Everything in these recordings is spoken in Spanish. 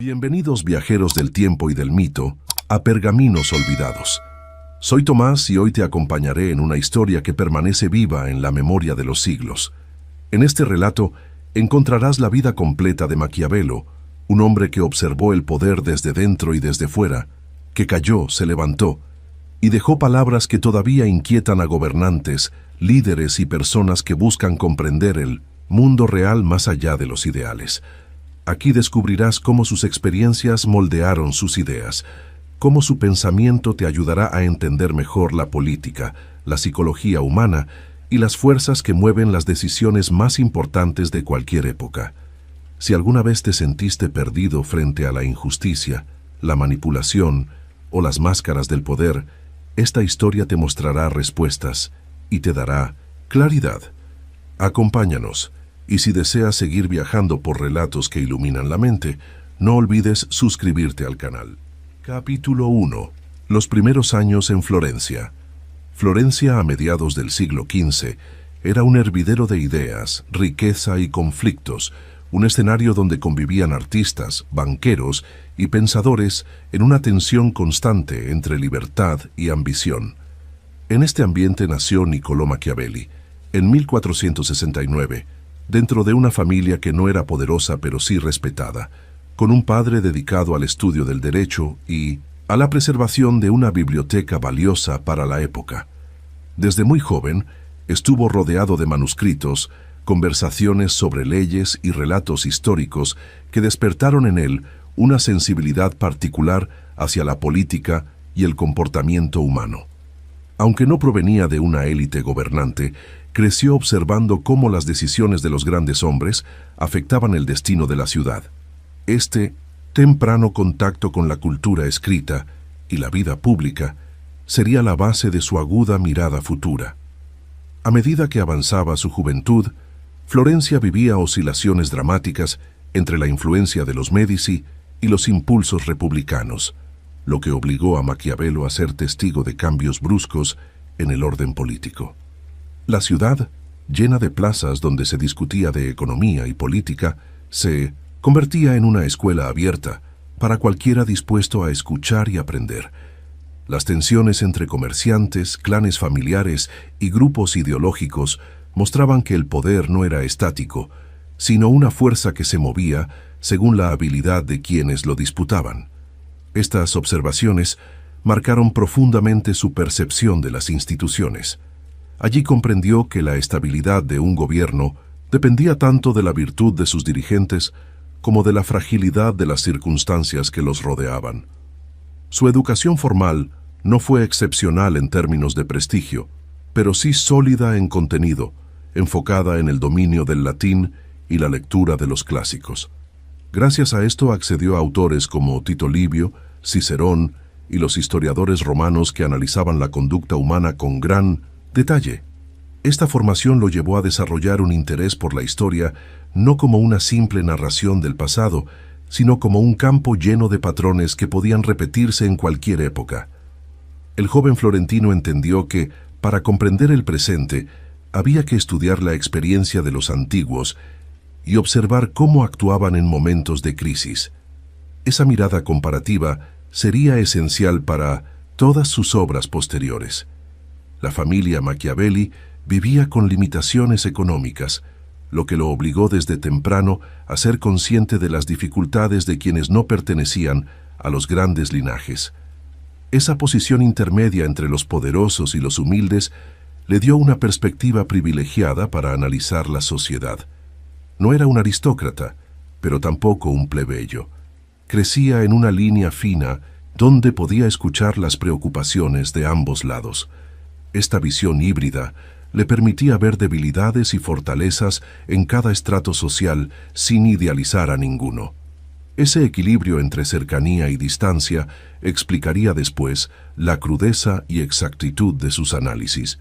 Bienvenidos viajeros del tiempo y del mito a Pergaminos Olvidados. Soy Tomás y hoy te acompañaré en una historia que permanece viva en la memoria de los siglos. En este relato encontrarás la vida completa de Maquiavelo, un hombre que observó el poder desde dentro y desde fuera, que cayó, se levantó y dejó palabras que todavía inquietan a gobernantes, líderes y personas que buscan comprender el mundo real más allá de los ideales. Aquí descubrirás cómo sus experiencias moldearon sus ideas, cómo su pensamiento te ayudará a entender mejor la política, la psicología humana y las fuerzas que mueven las decisiones más importantes de cualquier época. Si alguna vez te sentiste perdido frente a la injusticia, la manipulación o las máscaras del poder, esta historia te mostrará respuestas y te dará claridad. Acompáñanos. Y si deseas seguir viajando por relatos que iluminan la mente, no olvides suscribirte al canal. Capítulo 1. Los primeros años en Florencia. Florencia a mediados del siglo XV era un hervidero de ideas, riqueza y conflictos, un escenario donde convivían artistas, banqueros y pensadores en una tensión constante entre libertad y ambición. En este ambiente nació Niccolò Machiavelli, en 1469, dentro de una familia que no era poderosa pero sí respetada, con un padre dedicado al estudio del derecho y a la preservación de una biblioteca valiosa para la época. Desde muy joven, estuvo rodeado de manuscritos, conversaciones sobre leyes y relatos históricos que despertaron en él una sensibilidad particular hacia la política y el comportamiento humano. Aunque no provenía de una élite gobernante, creció observando cómo las decisiones de los grandes hombres afectaban el destino de la ciudad. Este temprano contacto con la cultura escrita y la vida pública sería la base de su aguda mirada futura. A medida que avanzaba su juventud, Florencia vivía oscilaciones dramáticas entre la influencia de los Médici y los impulsos republicanos, lo que obligó a Maquiavelo a ser testigo de cambios bruscos en el orden político. La ciudad, llena de plazas donde se discutía de economía y política, se convertía en una escuela abierta para cualquiera dispuesto a escuchar y aprender. Las tensiones entre comerciantes, clanes familiares y grupos ideológicos mostraban que el poder no era estático, sino una fuerza que se movía según la habilidad de quienes lo disputaban. Estas observaciones marcaron profundamente su percepción de las instituciones. Allí comprendió que la estabilidad de un gobierno dependía tanto de la virtud de sus dirigentes como de la fragilidad de las circunstancias que los rodeaban. Su educación formal no fue excepcional en términos de prestigio, pero sí sólida en contenido, enfocada en el dominio del latín y la lectura de los clásicos. Gracias a esto accedió a autores como Tito Livio, Cicerón y los historiadores romanos que analizaban la conducta humana con gran detalle. Esta formación lo llevó a desarrollar un interés por la historia no como una simple narración del pasado, sino como un campo lleno de patrones que podían repetirse en cualquier época. El joven florentino entendió que, para comprender el presente, había que estudiar la experiencia de los antiguos y observar cómo actuaban en momentos de crisis. Esa mirada comparativa sería esencial para todas sus obras posteriores. La familia Machiavelli vivía con limitaciones económicas, lo que lo obligó desde temprano a ser consciente de las dificultades de quienes no pertenecían a los grandes linajes. Esa posición intermedia entre los poderosos y los humildes le dio una perspectiva privilegiada para analizar la sociedad. No era un aristócrata, pero tampoco un plebeyo. Crecía en una línea fina donde podía escuchar las preocupaciones de ambos lados. Esta visión híbrida le permitía ver debilidades y fortalezas en cada estrato social sin idealizar a ninguno. Ese equilibrio entre cercanía y distancia explicaría después la crudeza y exactitud de sus análisis.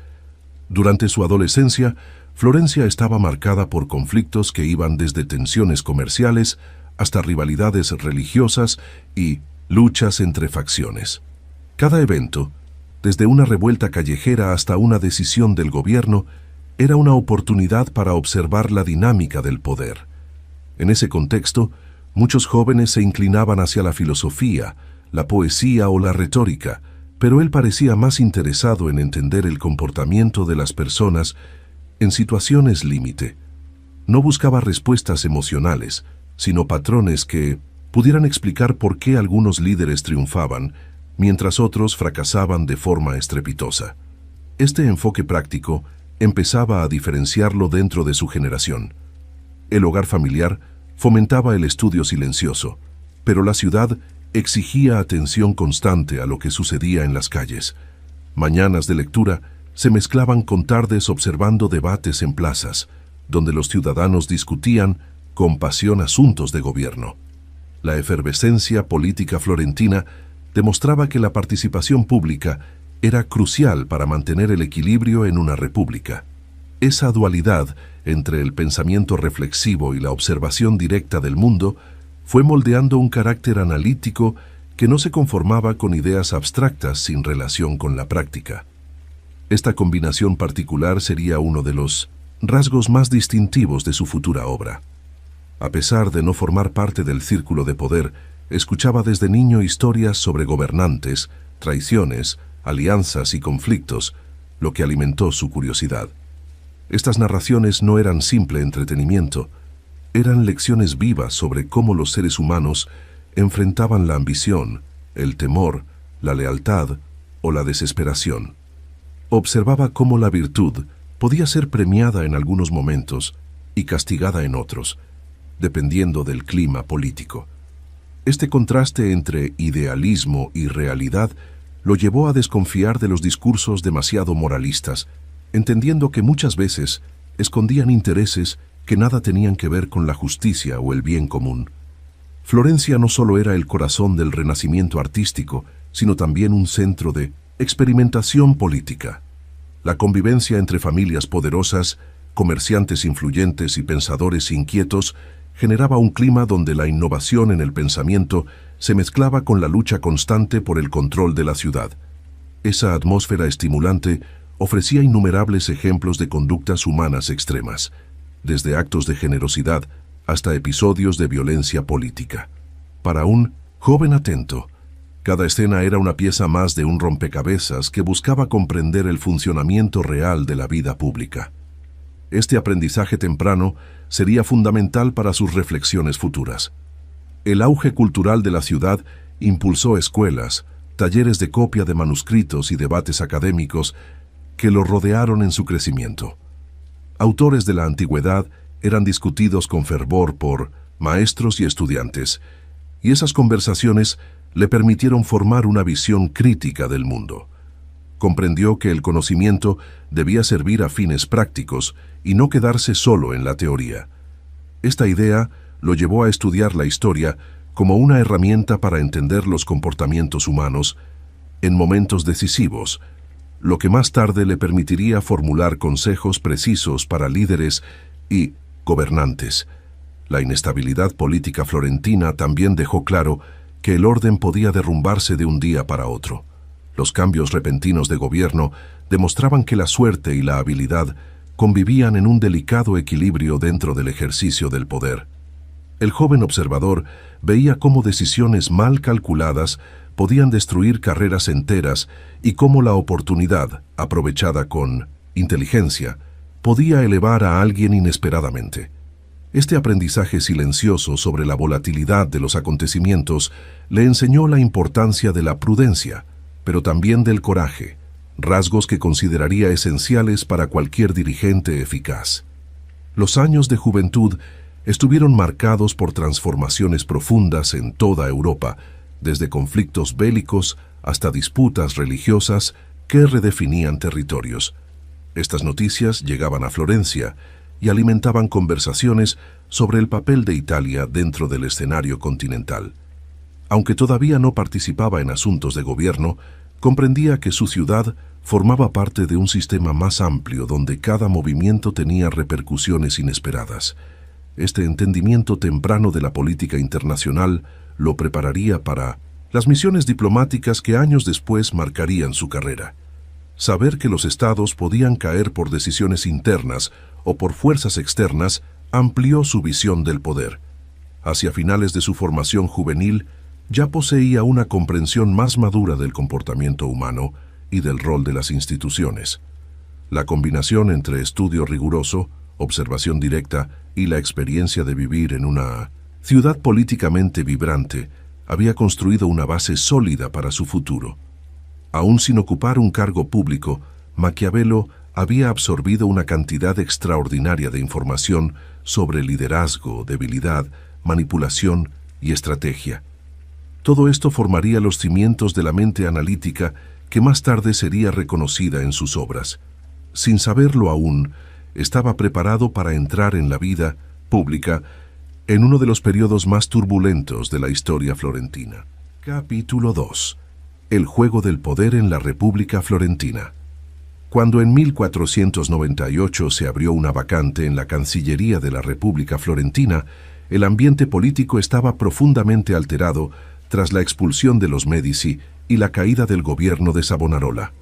Durante su adolescencia, Florencia estaba marcada por conflictos que iban desde tensiones comerciales hasta rivalidades religiosas y luchas entre facciones. Cada evento, desde una revuelta callejera hasta una decisión del gobierno, era una oportunidad para observar la dinámica del poder. En ese contexto, Muchos jóvenes se inclinaban hacia la filosofía, la poesía o la retórica, pero él parecía más interesado en entender el comportamiento de las personas en situaciones límite. No buscaba respuestas emocionales, sino patrones que pudieran explicar por qué algunos líderes triunfaban, mientras otros fracasaban de forma estrepitosa. Este enfoque práctico empezaba a diferenciarlo dentro de su generación. El hogar familiar fomentaba el estudio silencioso, pero la ciudad exigía atención constante a lo que sucedía en las calles. Mañanas de lectura se mezclaban con tardes observando debates en plazas, donde los ciudadanos discutían con pasión asuntos de gobierno. La efervescencia política florentina demostraba que la participación pública era crucial para mantener el equilibrio en una república. Esa dualidad entre el pensamiento reflexivo y la observación directa del mundo fue moldeando un carácter analítico que no se conformaba con ideas abstractas sin relación con la práctica. Esta combinación particular sería uno de los rasgos más distintivos de su futura obra. A pesar de no formar parte del círculo de poder, escuchaba desde niño historias sobre gobernantes, traiciones, alianzas y conflictos, lo que alimentó su curiosidad. Estas narraciones no eran simple entretenimiento, eran lecciones vivas sobre cómo los seres humanos enfrentaban la ambición, el temor, la lealtad o la desesperación. Observaba cómo la virtud podía ser premiada en algunos momentos y castigada en otros, dependiendo del clima político. Este contraste entre idealismo y realidad lo llevó a desconfiar de los discursos demasiado moralistas, entendiendo que muchas veces escondían intereses que nada tenían que ver con la justicia o el bien común. Florencia no solo era el corazón del renacimiento artístico, sino también un centro de experimentación política. La convivencia entre familias poderosas, comerciantes influyentes y pensadores inquietos generaba un clima donde la innovación en el pensamiento se mezclaba con la lucha constante por el control de la ciudad. Esa atmósfera estimulante ofrecía innumerables ejemplos de conductas humanas extremas, desde actos de generosidad hasta episodios de violencia política. Para un joven atento, cada escena era una pieza más de un rompecabezas que buscaba comprender el funcionamiento real de la vida pública. Este aprendizaje temprano sería fundamental para sus reflexiones futuras. El auge cultural de la ciudad impulsó escuelas, talleres de copia de manuscritos y debates académicos que lo rodearon en su crecimiento. Autores de la antigüedad eran discutidos con fervor por maestros y estudiantes, y esas conversaciones le permitieron formar una visión crítica del mundo. Comprendió que el conocimiento debía servir a fines prácticos y no quedarse solo en la teoría. Esta idea lo llevó a estudiar la historia como una herramienta para entender los comportamientos humanos en momentos decisivos, lo que más tarde le permitiría formular consejos precisos para líderes y gobernantes. La inestabilidad política florentina también dejó claro que el orden podía derrumbarse de un día para otro. Los cambios repentinos de gobierno demostraban que la suerte y la habilidad convivían en un delicado equilibrio dentro del ejercicio del poder. El joven observador veía cómo decisiones mal calculadas podían destruir carreras enteras y cómo la oportunidad, aprovechada con inteligencia, podía elevar a alguien inesperadamente. Este aprendizaje silencioso sobre la volatilidad de los acontecimientos le enseñó la importancia de la prudencia, pero también del coraje, rasgos que consideraría esenciales para cualquier dirigente eficaz. Los años de juventud estuvieron marcados por transformaciones profundas en toda Europa, desde conflictos bélicos hasta disputas religiosas que redefinían territorios. Estas noticias llegaban a Florencia y alimentaban conversaciones sobre el papel de Italia dentro del escenario continental. Aunque todavía no participaba en asuntos de gobierno, comprendía que su ciudad formaba parte de un sistema más amplio donde cada movimiento tenía repercusiones inesperadas. Este entendimiento temprano de la política internacional lo prepararía para las misiones diplomáticas que años después marcarían su carrera. Saber que los estados podían caer por decisiones internas o por fuerzas externas amplió su visión del poder. Hacia finales de su formación juvenil, ya poseía una comprensión más madura del comportamiento humano y del rol de las instituciones. La combinación entre estudio riguroso, observación directa y la experiencia de vivir en una ciudad políticamente vibrante había construido una base sólida para su futuro. Aún sin ocupar un cargo público, Maquiavelo había absorbido una cantidad extraordinaria de información sobre liderazgo, debilidad, manipulación y estrategia. Todo esto formaría los cimientos de la mente analítica que más tarde sería reconocida en sus obras. Sin saberlo aún, estaba preparado para entrar en la vida pública en uno de los periodos más turbulentos de la historia florentina. Capítulo 2. El juego del poder en la República Florentina. Cuando en 1498 se abrió una vacante en la Cancillería de la República Florentina, el ambiente político estaba profundamente alterado tras la expulsión de los Médici y la caída del gobierno de Savonarola.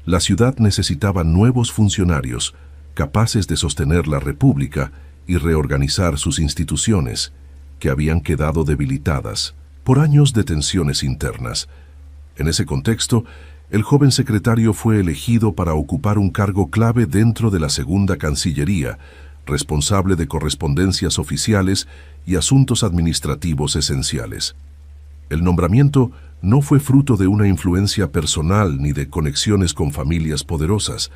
La ciudad necesitaba nuevos funcionarios, capaces de sostener la República y reorganizar sus instituciones, que habían quedado debilitadas por años de tensiones internas. En ese contexto, el joven secretario fue elegido para ocupar un cargo clave dentro de la Segunda Cancillería, responsable de correspondencias oficiales y asuntos administrativos esenciales. El nombramiento no fue fruto de una influencia personal ni de conexiones con familias poderosas,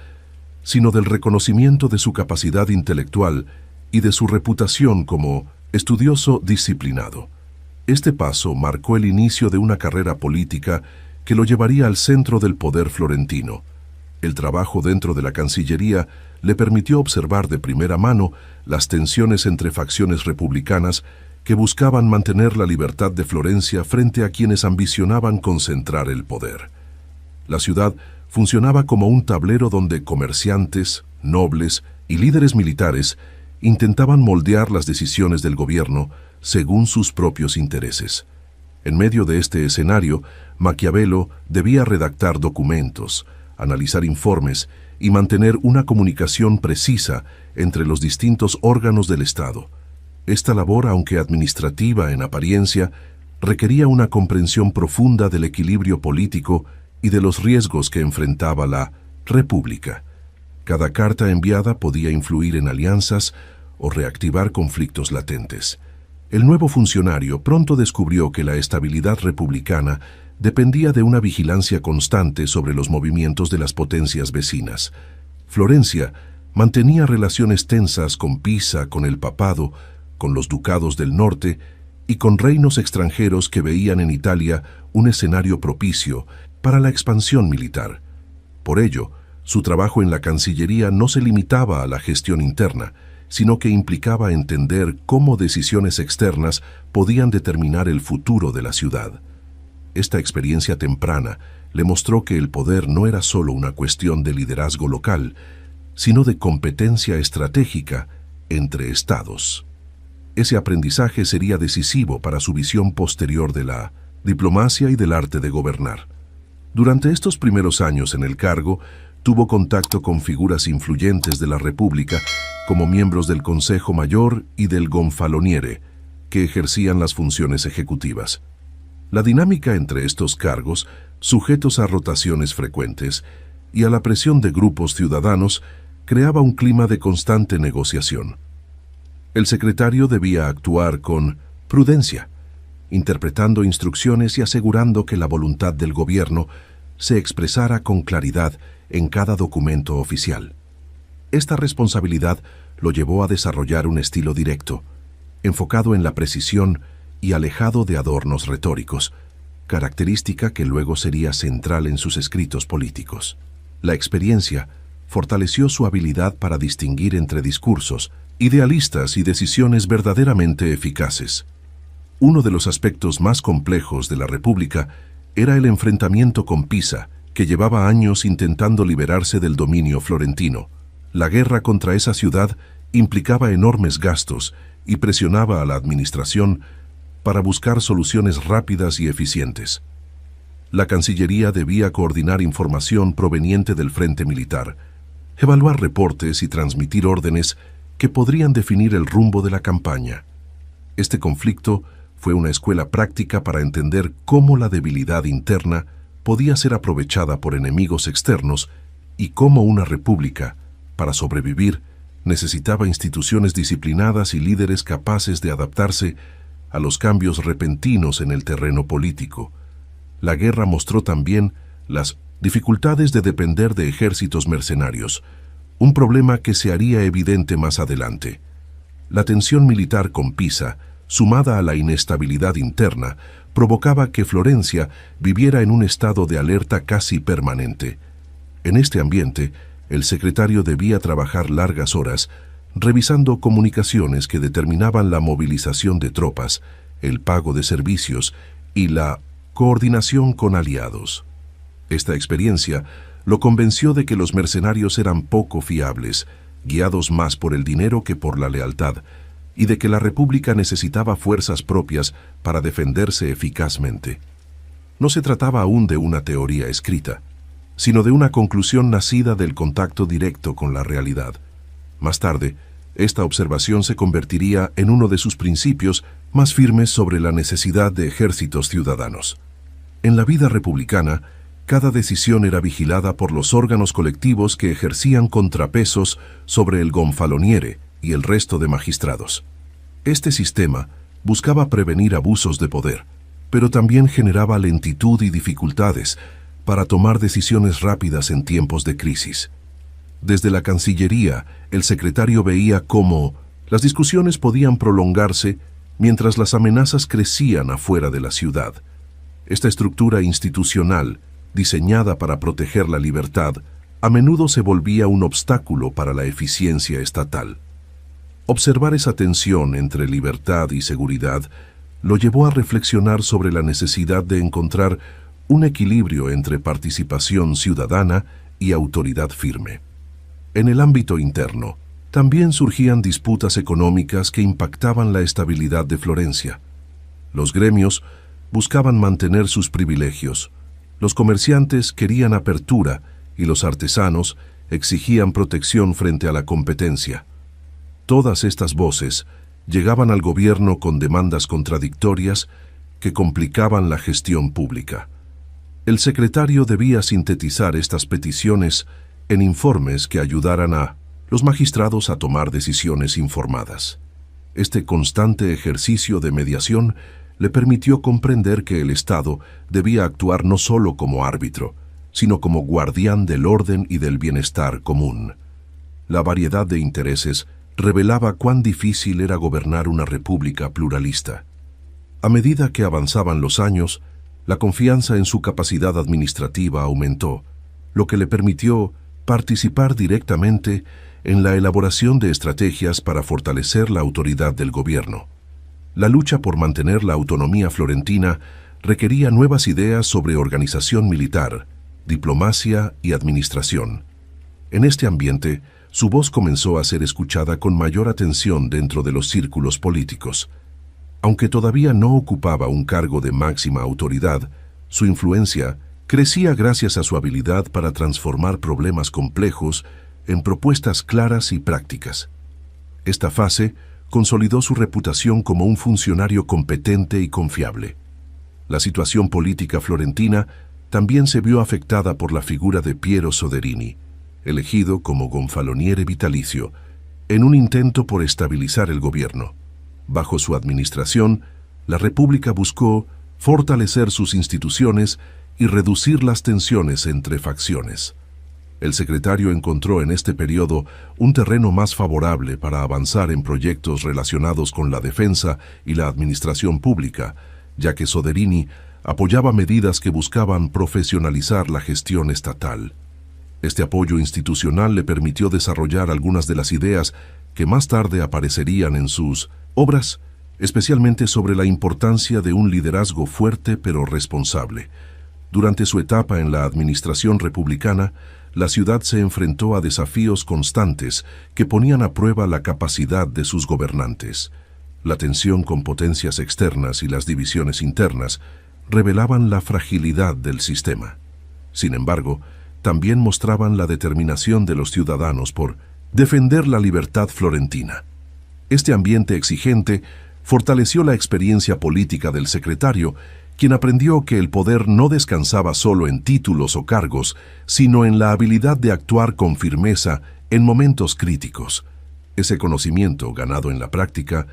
sino del reconocimiento de su capacidad intelectual y de su reputación como estudioso disciplinado. Este paso marcó el inicio de una carrera política que lo llevaría al centro del poder florentino. El trabajo dentro de la Cancillería le permitió observar de primera mano las tensiones entre facciones republicanas que buscaban mantener la libertad de Florencia frente a quienes ambicionaban concentrar el poder. La ciudad funcionaba como un tablero donde comerciantes, nobles y líderes militares intentaban moldear las decisiones del gobierno según sus propios intereses. En medio de este escenario, Maquiavelo debía redactar documentos, analizar informes y mantener una comunicación precisa entre los distintos órganos del Estado. Esta labor, aunque administrativa en apariencia, requería una comprensión profunda del equilibrio político y de los riesgos que enfrentaba la República. Cada carta enviada podía influir en alianzas o reactivar conflictos latentes. El nuevo funcionario pronto descubrió que la estabilidad republicana dependía de una vigilancia constante sobre los movimientos de las potencias vecinas. Florencia mantenía relaciones tensas con Pisa, con el papado, con los ducados del norte y con reinos extranjeros que veían en Italia un escenario propicio para la expansión militar. Por ello, su trabajo en la Cancillería no se limitaba a la gestión interna, sino que implicaba entender cómo decisiones externas podían determinar el futuro de la ciudad. Esta experiencia temprana le mostró que el poder no era solo una cuestión de liderazgo local, sino de competencia estratégica entre estados. Ese aprendizaje sería decisivo para su visión posterior de la diplomacia y del arte de gobernar. Durante estos primeros años en el cargo, tuvo contacto con figuras influyentes de la República, como miembros del Consejo Mayor y del Gonfaloniere, que ejercían las funciones ejecutivas. La dinámica entre estos cargos, sujetos a rotaciones frecuentes y a la presión de grupos ciudadanos, creaba un clima de constante negociación. El secretario debía actuar con prudencia, interpretando instrucciones y asegurando que la voluntad del gobierno se expresara con claridad en cada documento oficial. Esta responsabilidad lo llevó a desarrollar un estilo directo, enfocado en la precisión y alejado de adornos retóricos, característica que luego sería central en sus escritos políticos. La experiencia fortaleció su habilidad para distinguir entre discursos idealistas y decisiones verdaderamente eficaces. Uno de los aspectos más complejos de la República era el enfrentamiento con Pisa, que llevaba años intentando liberarse del dominio florentino. La guerra contra esa ciudad implicaba enormes gastos y presionaba a la administración para buscar soluciones rápidas y eficientes. La Cancillería debía coordinar información proveniente del frente militar, evaluar reportes y transmitir órdenes que podrían definir el rumbo de la campaña. Este conflicto fue una escuela práctica para entender cómo la debilidad interna podía ser aprovechada por enemigos externos y cómo una república, para sobrevivir, necesitaba instituciones disciplinadas y líderes capaces de adaptarse a los cambios repentinos en el terreno político. La guerra mostró también las dificultades de depender de ejércitos mercenarios, un problema que se haría evidente más adelante. La tensión militar con Pisa, sumada a la inestabilidad interna, provocaba que Florencia viviera en un estado de alerta casi permanente. En este ambiente, el secretario debía trabajar largas horas, revisando comunicaciones que determinaban la movilización de tropas, el pago de servicios y la coordinación con aliados. Esta experiencia lo convenció de que los mercenarios eran poco fiables, guiados más por el dinero que por la lealtad, y de que la República necesitaba fuerzas propias para defenderse eficazmente. No se trataba aún de una teoría escrita, sino de una conclusión nacida del contacto directo con la realidad. Más tarde, esta observación se convertiría en uno de sus principios más firmes sobre la necesidad de ejércitos ciudadanos. En la vida republicana, cada decisión era vigilada por los órganos colectivos que ejercían contrapesos sobre el gonfaloniere y el resto de magistrados. Este sistema buscaba prevenir abusos de poder, pero también generaba lentitud y dificultades para tomar decisiones rápidas en tiempos de crisis. Desde la Cancillería, el secretario veía cómo las discusiones podían prolongarse mientras las amenazas crecían afuera de la ciudad. Esta estructura institucional, diseñada para proteger la libertad, a menudo se volvía un obstáculo para la eficiencia estatal. Observar esa tensión entre libertad y seguridad lo llevó a reflexionar sobre la necesidad de encontrar un equilibrio entre participación ciudadana y autoridad firme. En el ámbito interno, también surgían disputas económicas que impactaban la estabilidad de Florencia. Los gremios buscaban mantener sus privilegios, los comerciantes querían apertura y los artesanos exigían protección frente a la competencia. Todas estas voces llegaban al gobierno con demandas contradictorias que complicaban la gestión pública. El secretario debía sintetizar estas peticiones en informes que ayudaran a los magistrados a tomar decisiones informadas. Este constante ejercicio de mediación le permitió comprender que el Estado debía actuar no solo como árbitro, sino como guardián del orden y del bienestar común. La variedad de intereses revelaba cuán difícil era gobernar una república pluralista. A medida que avanzaban los años, la confianza en su capacidad administrativa aumentó, lo que le permitió participar directamente en la elaboración de estrategias para fortalecer la autoridad del gobierno. La lucha por mantener la autonomía florentina requería nuevas ideas sobre organización militar, diplomacia y administración. En este ambiente, su voz comenzó a ser escuchada con mayor atención dentro de los círculos políticos. Aunque todavía no ocupaba un cargo de máxima autoridad, su influencia crecía gracias a su habilidad para transformar problemas complejos en propuestas claras y prácticas. Esta fase consolidó su reputación como un funcionario competente y confiable. La situación política florentina también se vio afectada por la figura de Piero Soderini, elegido como gonfaloniere vitalicio, en un intento por estabilizar el gobierno. Bajo su administración, la República buscó fortalecer sus instituciones y reducir las tensiones entre facciones. El secretario encontró en este periodo un terreno más favorable para avanzar en proyectos relacionados con la defensa y la administración pública, ya que Soderini apoyaba medidas que buscaban profesionalizar la gestión estatal. Este apoyo institucional le permitió desarrollar algunas de las ideas que más tarde aparecerían en sus obras, especialmente sobre la importancia de un liderazgo fuerte pero responsable. Durante su etapa en la administración republicana, la ciudad se enfrentó a desafíos constantes que ponían a prueba la capacidad de sus gobernantes. La tensión con potencias externas y las divisiones internas revelaban la fragilidad del sistema. Sin embargo, también mostraban la determinación de los ciudadanos por defender la libertad florentina. Este ambiente exigente fortaleció la experiencia política del secretario, quien aprendió que el poder no descansaba solo en títulos o cargos, sino en la habilidad de actuar con firmeza en momentos críticos. Ese conocimiento, ganado en la práctica,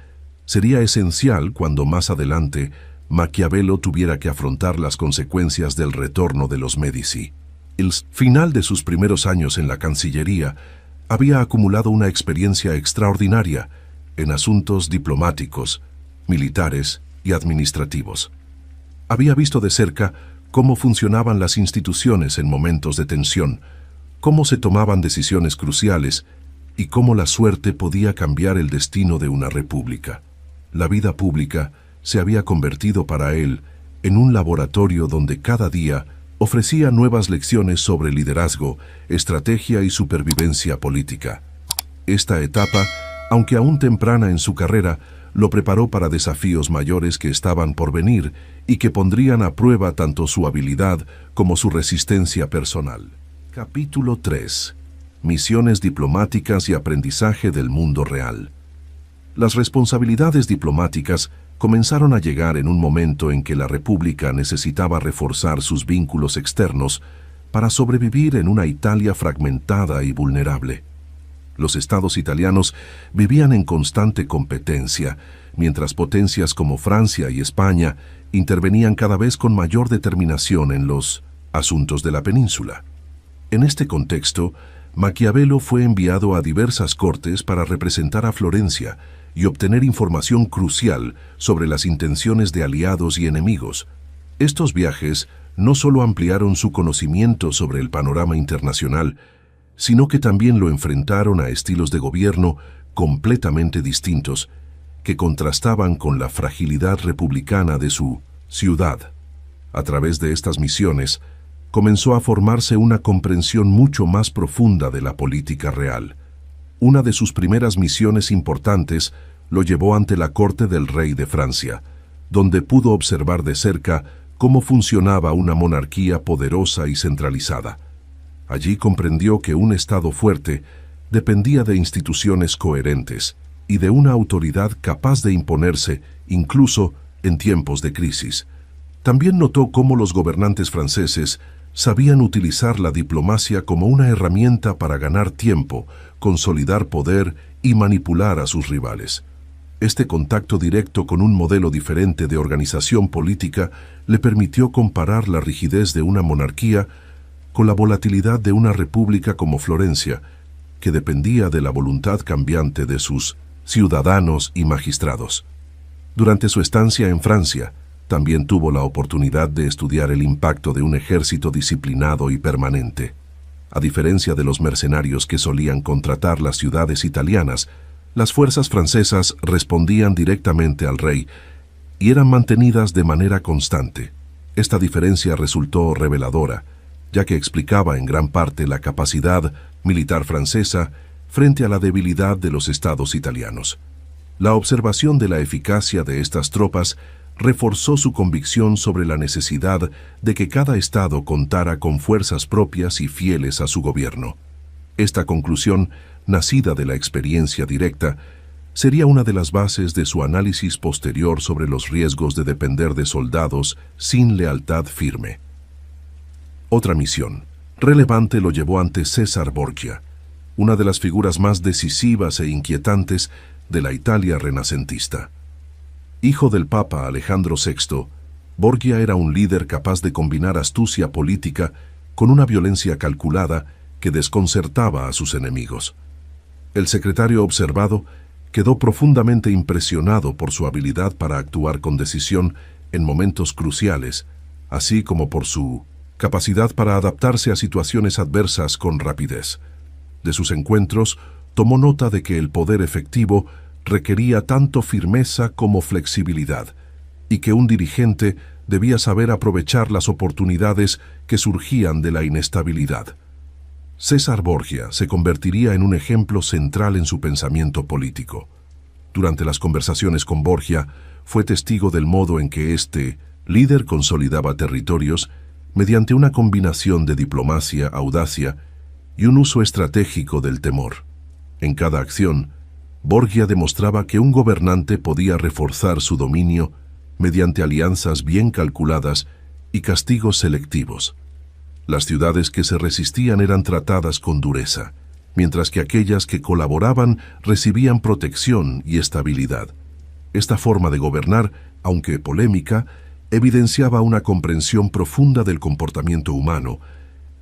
sería esencial cuando más adelante Maquiavelo tuviera que afrontar las consecuencias del retorno de los Médici. El final de sus primeros años en la Cancillería había acumulado una experiencia extraordinaria en asuntos diplomáticos, militares y administrativos. Había visto de cerca cómo funcionaban las instituciones en momentos de tensión, cómo se tomaban decisiones cruciales y cómo la suerte podía cambiar el destino de una república. La vida pública se había convertido para él en un laboratorio donde cada día ofrecía nuevas lecciones sobre liderazgo, estrategia y supervivencia política. Esta etapa, aunque aún temprana en su carrera, lo preparó para desafíos mayores que estaban por venir y que pondrían a prueba tanto su habilidad como su resistencia personal. Capítulo 3. Misiones diplomáticas y aprendizaje del mundo real. Las responsabilidades diplomáticas comenzaron a llegar en un momento en que la República necesitaba reforzar sus vínculos externos para sobrevivir en una Italia fragmentada y vulnerable. Los estados italianos vivían en constante competencia, mientras potencias como Francia y España intervenían cada vez con mayor determinación en los asuntos de la península. En este contexto, Maquiavelo fue enviado a diversas cortes para representar a Florencia y obtener información crucial sobre las intenciones de aliados y enemigos. Estos viajes no solo ampliaron su conocimiento sobre el panorama internacional, sino que también lo enfrentaron a estilos de gobierno completamente distintos, que contrastaban con la fragilidad republicana de su ciudad. A través de estas misiones, comenzó a formarse una comprensión mucho más profunda de la política real. Una de sus primeras misiones importantes lo llevó ante la corte del rey de Francia, donde pudo observar de cerca cómo funcionaba una monarquía poderosa y centralizada. Allí comprendió que un Estado fuerte dependía de instituciones coherentes y de una autoridad capaz de imponerse incluso en tiempos de crisis. También notó cómo los gobernantes franceses sabían utilizar la diplomacia como una herramienta para ganar tiempo, consolidar poder y manipular a sus rivales. Este contacto directo con un modelo diferente de organización política le permitió comparar la rigidez de una monarquía con la volatilidad de una república como Florencia, que dependía de la voluntad cambiante de sus ciudadanos y magistrados. Durante su estancia en Francia, también tuvo la oportunidad de estudiar el impacto de un ejército disciplinado y permanente. A diferencia de los mercenarios que solían contratar las ciudades italianas, las fuerzas francesas respondían directamente al rey y eran mantenidas de manera constante. Esta diferencia resultó reveladora, ya que explicaba en gran parte la capacidad militar francesa frente a la debilidad de los estados italianos. La observación de la eficacia de estas tropas reforzó su convicción sobre la necesidad de que cada estado contara con fuerzas propias y fieles a su gobierno. Esta conclusión, nacida de la experiencia directa, sería una de las bases de su análisis posterior sobre los riesgos de depender de soldados sin lealtad firme. Otra misión relevante lo llevó ante César Borgia, una de las figuras más decisivas e inquietantes de la Italia renacentista. Hijo del Papa Alejandro VI, Borgia era un líder capaz de combinar astucia política con una violencia calculada que desconcertaba a sus enemigos. El secretario observado quedó profundamente impresionado por su habilidad para actuar con decisión en momentos cruciales, así como por su capacidad para adaptarse a situaciones adversas con rapidez. De sus encuentros, tomó nota de que el poder efectivo requería tanto firmeza como flexibilidad, y que un dirigente debía saber aprovechar las oportunidades que surgían de la inestabilidad. César Borgia se convertiría en un ejemplo central en su pensamiento político. Durante las conversaciones con Borgia, fue testigo del modo en que este líder consolidaba territorios mediante una combinación de diplomacia, audacia y un uso estratégico del temor. En cada acción, Borgia demostraba que un gobernante podía reforzar su dominio mediante alianzas bien calculadas y castigos selectivos. Las ciudades que se resistían eran tratadas con dureza, mientras que aquellas que colaboraban recibían protección y estabilidad. Esta forma de gobernar, aunque polémica, evidenciaba una comprensión profunda del comportamiento humano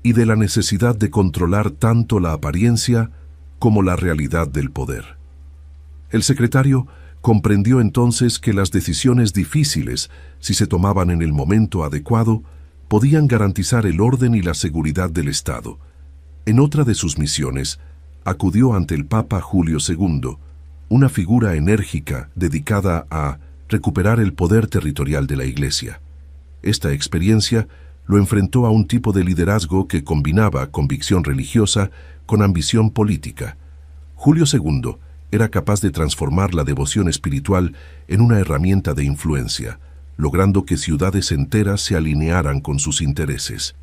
y de la necesidad de controlar tanto la apariencia como la realidad del poder. El secretario comprendió entonces que las decisiones difíciles, si se tomaban en el momento adecuado, podían garantizar el orden y la seguridad del Estado. En otra de sus misiones, acudió ante el Papa Julio II, una figura enérgica dedicada a recuperar el poder territorial de la Iglesia. Esta experiencia lo enfrentó a un tipo de liderazgo que combinaba convicción religiosa con ambición política. Julio II era capaz de transformar la devoción espiritual en una herramienta de influencia, logrando que ciudades enteras se alinearan con sus intereses.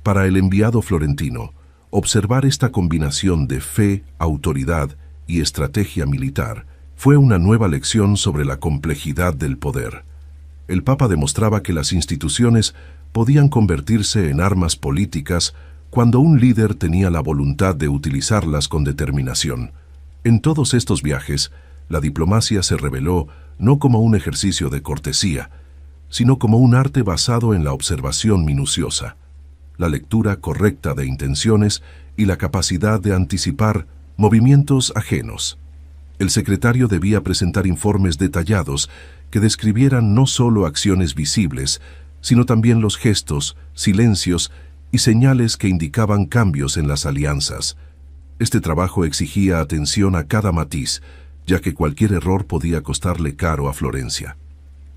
Para el enviado florentino, observar esta combinación de fe, autoridad y estrategia militar fue una nueva lección sobre la complejidad del poder. El Papa demostraba que las instituciones podían convertirse en armas políticas cuando un líder tenía la voluntad de utilizarlas con determinación. En todos estos viajes, la diplomacia se reveló no como un ejercicio de cortesía, sino como un arte basado en la observación minuciosa, la lectura correcta de intenciones y la capacidad de anticipar movimientos ajenos. El secretario debía presentar informes detallados que describieran no solo acciones visibles, sino también los gestos, silencios y señales que indicaban cambios en las alianzas. Este trabajo exigía atención a cada matiz, ya que cualquier error podía costarle caro a Florencia.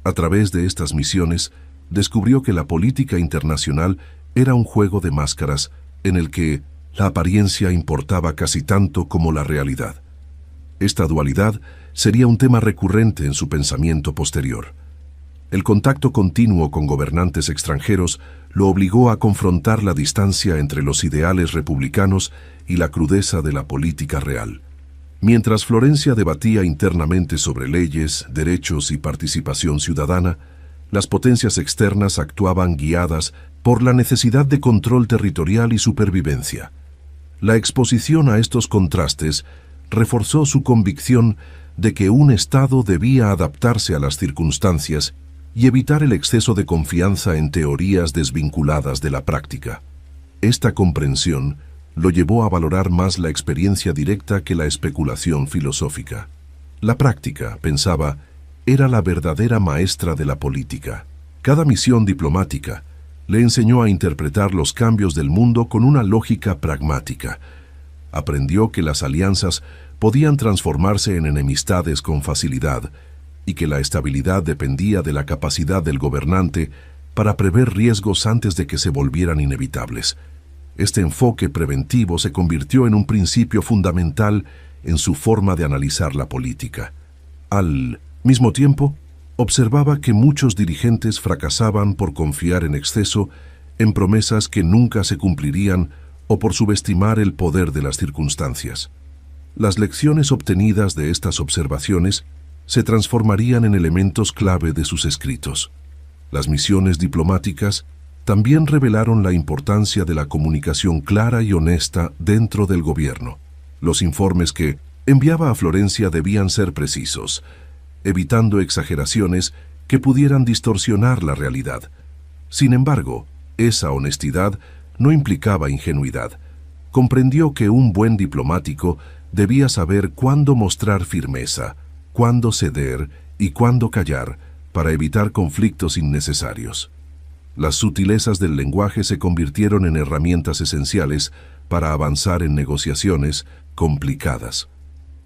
A través de estas misiones, descubrió que la política internacional era un juego de máscaras en el que la apariencia importaba casi tanto como la realidad. Esta dualidad sería un tema recurrente en su pensamiento posterior. El contacto continuo con gobernantes extranjeros lo obligó a confrontar la distancia entre los ideales republicanos y la crudeza de la política real. Mientras Florencia debatía internamente sobre leyes, derechos y participación ciudadana, las potencias externas actuaban guiadas por la necesidad de control territorial y supervivencia. La exposición a estos contrastes reforzó su convicción de que un Estado debía adaptarse a las circunstancias y evitar el exceso de confianza en teorías desvinculadas de la práctica. Esta comprensión lo llevó a valorar más la experiencia directa que la especulación filosófica. La práctica, pensaba, era la verdadera maestra de la política. Cada misión diplomática le enseñó a interpretar los cambios del mundo con una lógica pragmática. Aprendió que las alianzas podían transformarse en enemistades con facilidad y que la estabilidad dependía de la capacidad del gobernante para prever riesgos antes de que se volvieran inevitables. Este enfoque preventivo se convirtió en un principio fundamental en su forma de analizar la política. Al mismo tiempo, observaba que muchos dirigentes fracasaban por confiar en exceso en promesas que nunca se cumplirían o por subestimar el poder de las circunstancias. Las lecciones obtenidas de estas observaciones se transformarían en elementos clave de sus escritos. Las misiones diplomáticas también revelaron la importancia de la comunicación clara y honesta dentro del gobierno. Los informes que enviaba a Florencia debían ser precisos, evitando exageraciones que pudieran distorsionar la realidad. Sin embargo, esa honestidad no implicaba ingenuidad. Comprendió que un buen diplomático debía saber cuándo mostrar firmeza, cuándo ceder y cuándo callar para evitar conflictos innecesarios. Las sutilezas del lenguaje se convirtieron en herramientas esenciales para avanzar en negociaciones complicadas.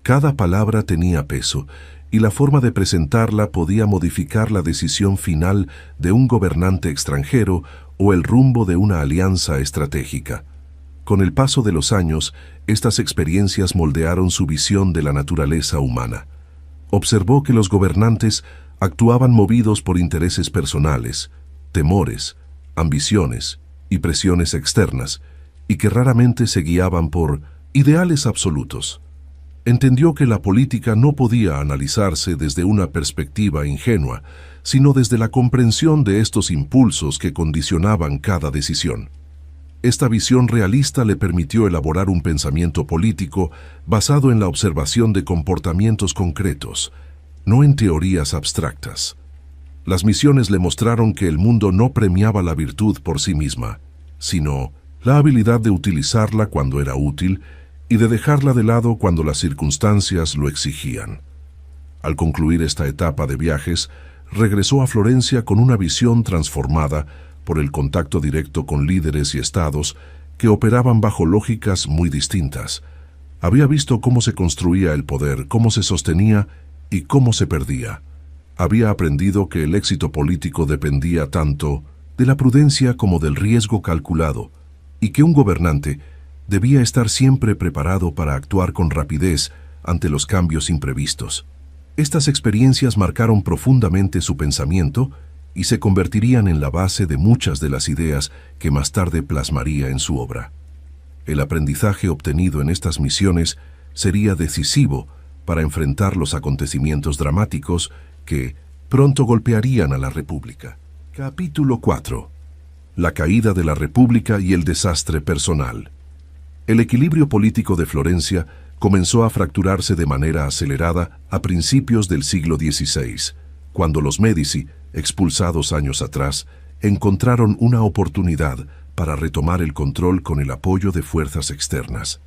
Cada palabra tenía peso y la forma de presentarla podía modificar la decisión final de un gobernante extranjero o el rumbo de una alianza estratégica. Con el paso de los años, estas experiencias moldearon su visión de la naturaleza humana. Observó que los gobernantes actuaban movidos por intereses personales, temores, ambiciones y presiones externas, y que raramente se guiaban por ideales absolutos. entendió que la política no podía analizarse desde una perspectiva ingenua, sino desde la comprensión de estos impulsos que condicionaban cada decisión. Esta visión realista le permitió elaborar un pensamiento político basado en la observación de comportamientos concretos, no en teorías abstractas. Las misiones le mostraron que el mundo no premiaba la virtud por sí misma, sino la habilidad de utilizarla cuando era útil y de dejarla de lado cuando las circunstancias lo exigían. Al concluir esta etapa de viajes, regresó a Florencia con una visión transformada por el contacto directo con líderes y estados que operaban bajo lógicas muy distintas. Había visto cómo se construía el poder, cómo se sostenía y cómo se perdía. Había aprendido que el éxito político dependía tanto de la prudencia como del riesgo calculado, y que un gobernante debía estar siempre preparado para actuar con rapidez ante los cambios imprevistos. Estas experiencias marcaron profundamente su pensamiento y se convertirían en la base de muchas de las ideas que más tarde plasmaría en su obra. El aprendizaje obtenido en estas misiones sería decisivo para enfrentar los acontecimientos dramáticos que pronto golpearían a la República. Capítulo 4. La caída de la República y el desastre personal. El equilibrio político de Florencia comenzó a fracturarse de manera acelerada a principios del siglo XVI, cuando los Médici, expulsados años atrás, encontraron una oportunidad para retomar el control con el apoyo de fuerzas externas.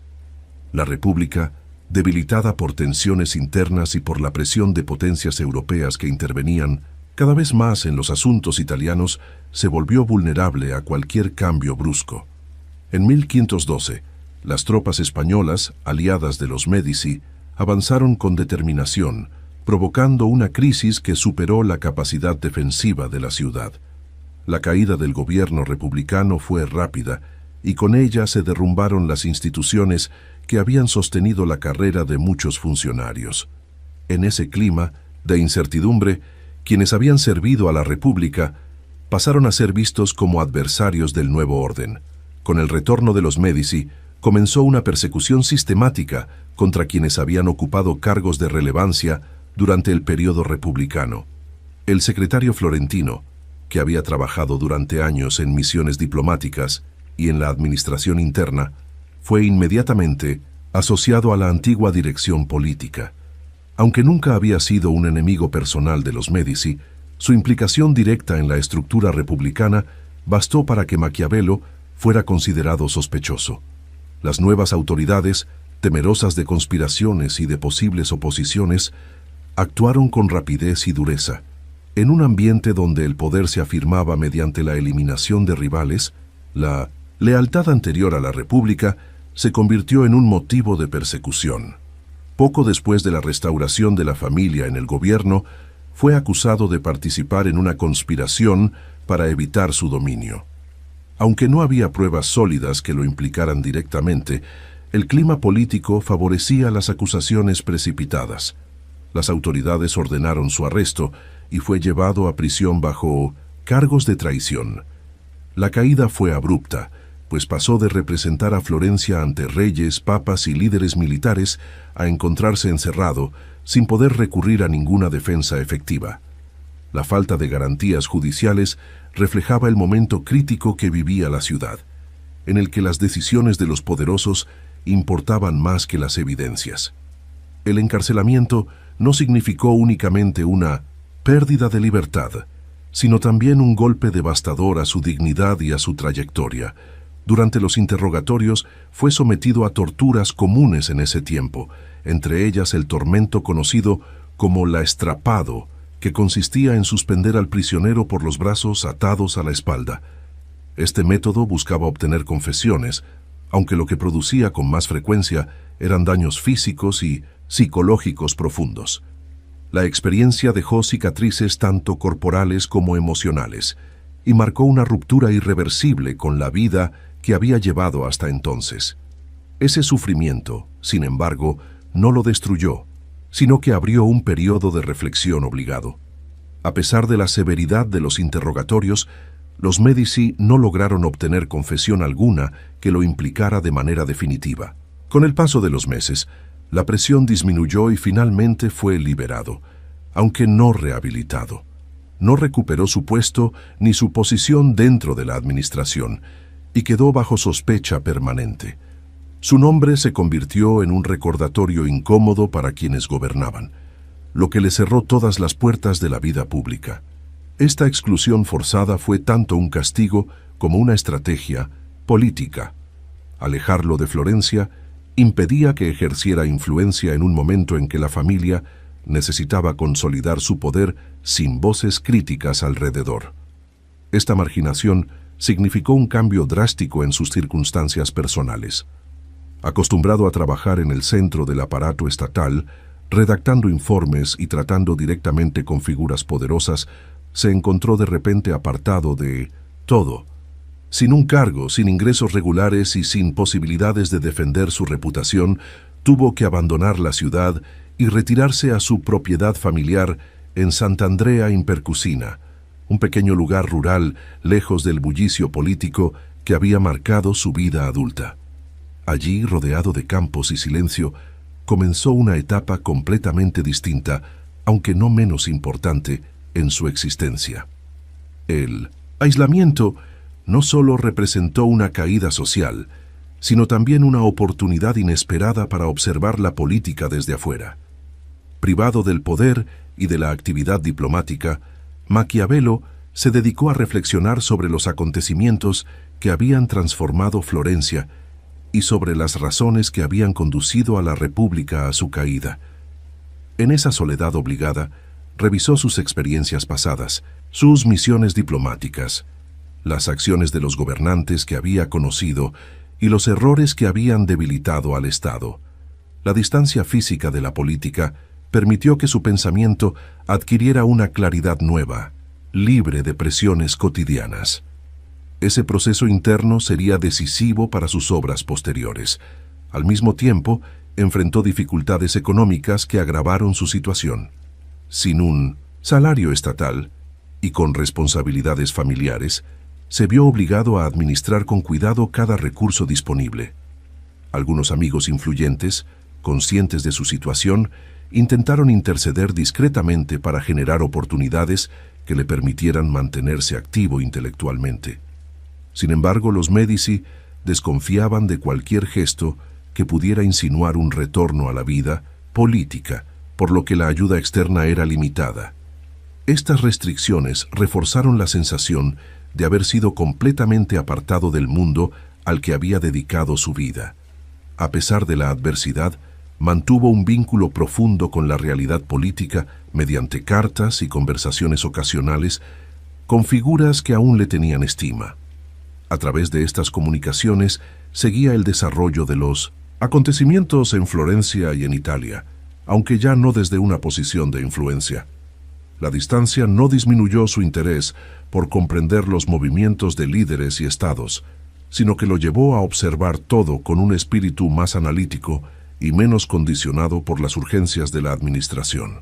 La República, debilitada por tensiones internas y por la presión de potencias europeas que intervenían cada vez más en los asuntos italianos, se volvió vulnerable a cualquier cambio brusco. En 1512, las tropas españolas, aliadas de los Médici, avanzaron con determinación, provocando una crisis que superó la capacidad defensiva de la ciudad. La caída del gobierno republicano fue rápida, y con ella se derrumbaron las instituciones que habían sostenido la carrera de muchos funcionarios. En ese clima de incertidumbre, quienes habían servido a la República pasaron a ser vistos como adversarios del nuevo orden. Con el retorno de los Médici, comenzó una persecución sistemática contra quienes habían ocupado cargos de relevancia durante el periodo republicano. El secretario florentino, que había trabajado durante años en misiones diplomáticas y en la administración interna, fue inmediatamente asociado a la antigua dirección política. Aunque nunca había sido un enemigo personal de los Médici, su implicación directa en la estructura republicana bastó para que Maquiavelo fuera considerado sospechoso. Las nuevas autoridades, temerosas de conspiraciones y de posibles oposiciones, actuaron con rapidez y dureza. En un ambiente donde el poder se afirmaba mediante la eliminación de rivales, la lealtad anterior a la República se convirtió en un motivo de persecución. Poco después de la restauración de la familia en el gobierno, fue acusado de participar en una conspiración para evitar su dominio. Aunque no había pruebas sólidas que lo implicaran directamente, el clima político favorecía las acusaciones precipitadas. Las autoridades ordenaron su arresto y fue llevado a prisión bajo cargos de traición. La caída fue abrupta, pues pasó de representar a Florencia ante reyes, papas y líderes militares a encontrarse encerrado, sin poder recurrir a ninguna defensa efectiva. La falta de garantías judiciales reflejaba el momento crítico que vivía la ciudad, en el que las decisiones de los poderosos importaban más que las evidencias. El encarcelamiento no significó únicamente una pérdida de libertad, sino también un golpe devastador a su dignidad y a su trayectoria. Durante los interrogatorios fue sometido a torturas comunes en ese tiempo, entre ellas el tormento conocido como la estrapado, que consistía en suspender al prisionero por los brazos atados a la espalda. Este método buscaba obtener confesiones, aunque lo que producía con más frecuencia eran daños físicos y psicológicos profundos. La experiencia dejó cicatrices tanto corporales como emocionales, y marcó una ruptura irreversible con la vida que había llevado hasta entonces. Ese sufrimiento, sin embargo, no lo destruyó, sino que abrió un periodo de reflexión obligado. A pesar de la severidad de los interrogatorios, los Médici no lograron obtener confesión alguna que lo implicara de manera definitiva. Con el paso de los meses, La presión disminuyó y finalmente fue liberado, aunque no rehabilitado. No recuperó su puesto ni su posición dentro de la administración y quedó bajo sospecha permanente. Su nombre se convirtió en un recordatorio incómodo para quienes gobernaban, lo que le cerró todas las puertas de la vida pública. Esta exclusión forzada fue tanto un castigo como una estrategia política. Alejarlo de Florencia impedía que ejerciera influencia en un momento en que la familia necesitaba consolidar su poder sin voces críticas alrededor. Esta marginación significó un cambio drástico en sus circunstancias personales. Acostumbrado a trabajar en el centro del aparato estatal, redactando informes y tratando directamente con figuras poderosas, se encontró de repente apartado de todo. Sin un cargo, sin ingresos regulares y sin posibilidades de defender su reputación, tuvo que abandonar la ciudad y retirarse a su propiedad familiar en Sant'Andrea in Percusina, un pequeño lugar rural lejos del bullicio político que había marcado su vida adulta. Allí, rodeado de campos y silencio, comenzó una etapa completamente distinta, aunque no menos importante, en su existencia. El aislamiento no solo representó una caída social, sino también una oportunidad inesperada para observar la política desde afuera. Privado del poder y de la actividad diplomática, Maquiavelo se dedicó a reflexionar sobre los acontecimientos que habían transformado Florencia y sobre las razones que habían conducido a la República a su caída. En esa soledad obligada, revisó sus experiencias pasadas, sus misiones diplomáticas, las acciones de los gobernantes que había conocido y los errores que habían debilitado al Estado. La distancia física de la política permitió que su pensamiento adquiriera una claridad nueva, libre de presiones cotidianas. Ese proceso interno sería decisivo para sus obras posteriores. Al mismo tiempo, enfrentó dificultades económicas que agravaron su situación. Sin un salario estatal y con responsabilidades familiares, se vio obligado a administrar con cuidado cada recurso disponible. Algunos amigos influyentes, conscientes de su situación, intentaron interceder discretamente para generar oportunidades que le permitieran mantenerse activo intelectualmente. Sin embargo, los Médici desconfiaban de cualquier gesto que pudiera insinuar un retorno a la vida política, por lo que la ayuda externa era limitada. Estas restricciones reforzaron la sensación de haber sido completamente apartado del mundo al que había dedicado su vida. A pesar de la adversidad, mantuvo un vínculo profundo con la realidad política mediante cartas y conversaciones ocasionales con figuras que aún le tenían estima. A través de estas comunicaciones seguía el desarrollo de los acontecimientos en Florencia y en Italia, aunque ya no desde una posición de influencia. La distancia no disminuyó su interés por comprender los movimientos de líderes y estados, sino que lo llevó a observar todo con un espíritu más analítico y menos condicionado por las urgencias de la administración.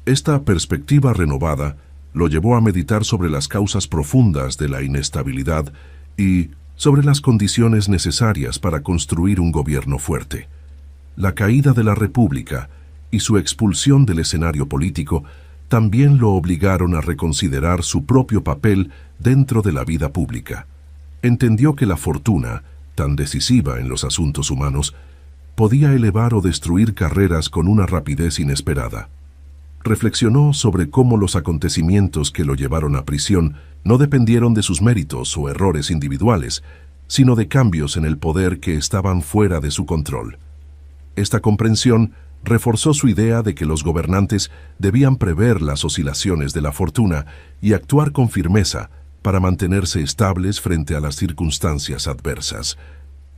Esta perspectiva renovada lo llevó a meditar sobre las causas profundas de la inestabilidad y sobre las condiciones necesarias para construir un gobierno fuerte. La caída de la República y su expulsión del escenario político también lo obligaron a reconsiderar su propio papel dentro de la vida pública. Entendió que la fortuna, tan decisiva en los asuntos humanos, podía elevar o destruir carreras con una rapidez inesperada. Reflexionó sobre cómo los acontecimientos que lo llevaron a prisión no dependieron de sus méritos o errores individuales, sino de cambios en el poder que estaban fuera de su control. Esta comprensión reforzó su idea de que los gobernantes debían prever las oscilaciones de la fortuna y actuar con firmeza para mantenerse estables frente a las circunstancias adversas.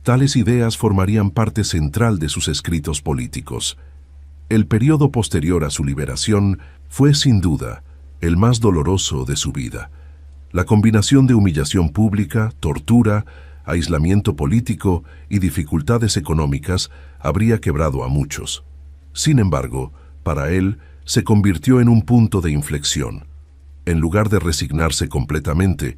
Tales ideas formarían parte central de sus escritos políticos. El periodo posterior a su liberación fue, sin duda, el más doloroso de su vida. La combinación de humillación pública, tortura, aislamiento político y dificultades económicas habría quebrado a muchos. Sin embargo, para él se convirtió en un punto de inflexión. En lugar de resignarse completamente,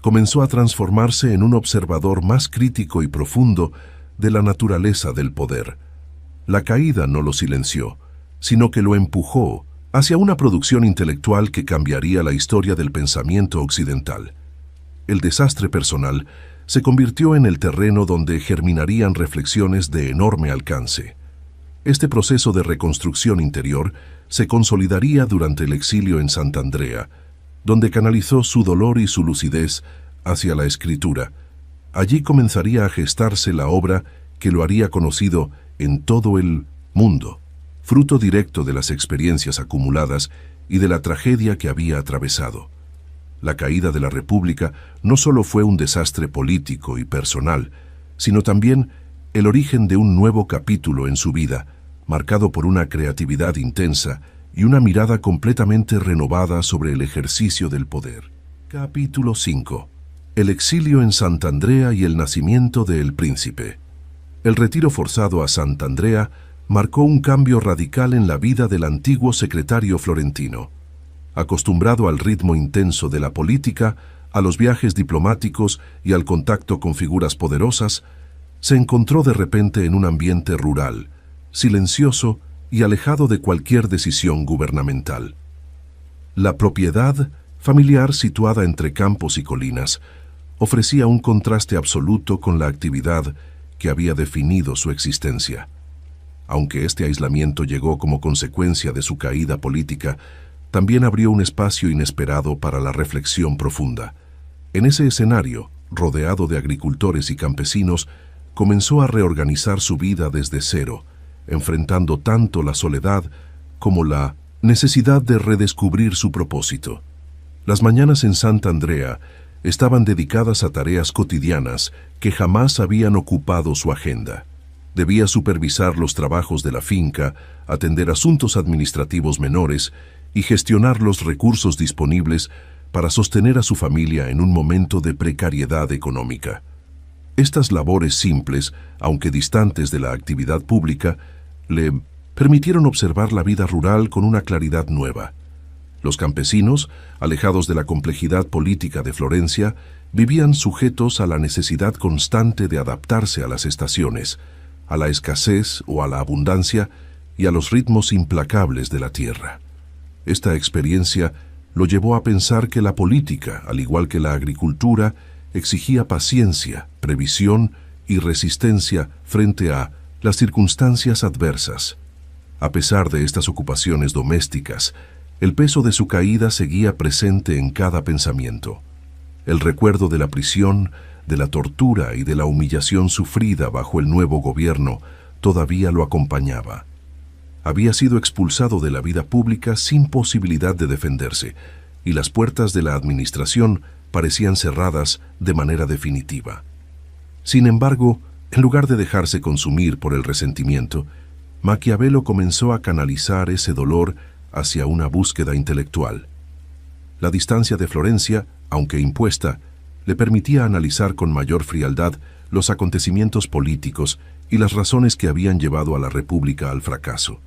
comenzó a transformarse en un observador más crítico y profundo de la naturaleza del poder. La caída no lo silenció, sino que lo empujó hacia una producción intelectual que cambiaría la historia del pensamiento occidental. El desastre personal se convirtió en el terreno donde germinarían reflexiones de enorme alcance. Este proceso de reconstrucción interior se consolidaría durante el exilio en Sant'Andrea, donde canalizó su dolor y su lucidez hacia la escritura. Allí comenzaría a gestarse la obra que lo haría conocido en todo el mundo, fruto directo de las experiencias acumuladas y de la tragedia que había atravesado. La caída de la República no solo fue un desastre político y personal, sino también el origen de un nuevo capítulo en su vida, marcado por una creatividad intensa y una mirada completamente renovada sobre el ejercicio del poder. Capítulo 5. El exilio en Sant'Andrea y el nacimiento de El Príncipe. El retiro forzado a Sant'Andrea marcó un cambio radical en la vida del antiguo secretario florentino. Acostumbrado al ritmo intenso de la política, a los viajes diplomáticos y al contacto con figuras poderosas, se encontró de repente en un ambiente rural, silencioso y alejado de cualquier decisión gubernamental. La propiedad familiar, situada entre campos y colinas, ofrecía un contraste absoluto con la actividad que había definido su existencia. Aunque este aislamiento llegó como consecuencia de su caída política, también abrió un espacio inesperado para la reflexión profunda. En ese escenario, rodeado de agricultores y campesinos, comenzó a reorganizar su vida desde cero, enfrentando tanto la soledad como la necesidad de redescubrir su propósito. Las mañanas en Sant'Andrea estaban dedicadas a tareas cotidianas que jamás habían ocupado su agenda. Debía supervisar los trabajos de la finca, atender asuntos administrativos menores y gestionar los recursos disponibles para sostener a su familia en un momento de precariedad económica. Estas labores simples, aunque distantes de la actividad pública, le permitieron observar la vida rural con una claridad nueva. Los campesinos, alejados de la complejidad política de Florencia, vivían sujetos a la necesidad constante de adaptarse a las estaciones, a la escasez o a la abundancia y a los ritmos implacables de la tierra. Esta experiencia lo llevó a pensar que la política, al igual que la agricultura, exigía paciencia, previsión y resistencia frente a las circunstancias adversas. A pesar de estas ocupaciones domésticas, el peso de su caída seguía presente en cada pensamiento. El recuerdo de la prisión, de la tortura y de la humillación sufrida bajo el nuevo gobierno todavía lo acompañaba. Había sido expulsado de la vida pública sin posibilidad de defenderse, y las puertas de la administración parecían cerradas de manera definitiva. Sin embargo, en lugar de dejarse consumir por el resentimiento, Maquiavelo comenzó a canalizar ese dolor hacia una búsqueda intelectual. La distancia de Florencia, aunque impuesta, le permitía analizar con mayor frialdad los acontecimientos políticos y las razones que habían llevado a la República al fracaso.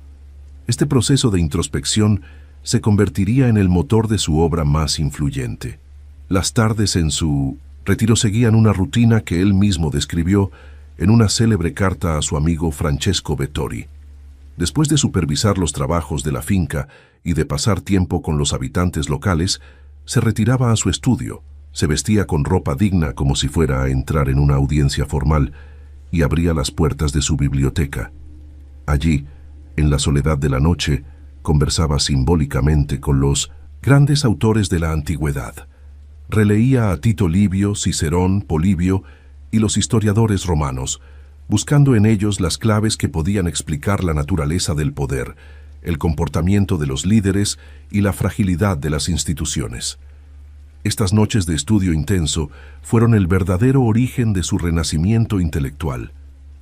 Este proceso de introspección se convertiría en el motor de su obra más influyente. Las tardes en su retiro seguían una rutina que él mismo describió en una célebre carta a su amigo Francesco Vettori. Después de supervisar los trabajos de la finca y de pasar tiempo con los habitantes locales, se retiraba a su estudio, se vestía con ropa digna como si fuera a entrar en una audiencia formal y abría las puertas de su biblioteca. Allí, en la soledad de la noche, conversaba simbólicamente con los grandes autores de la antigüedad. Releía a Tito Livio, Cicerón, Polibio y los historiadores romanos, buscando en ellos las claves que podían explicar la naturaleza del poder, el comportamiento de los líderes y la fragilidad de las instituciones. Estas noches de estudio intenso fueron el verdadero origen de su renacimiento intelectual.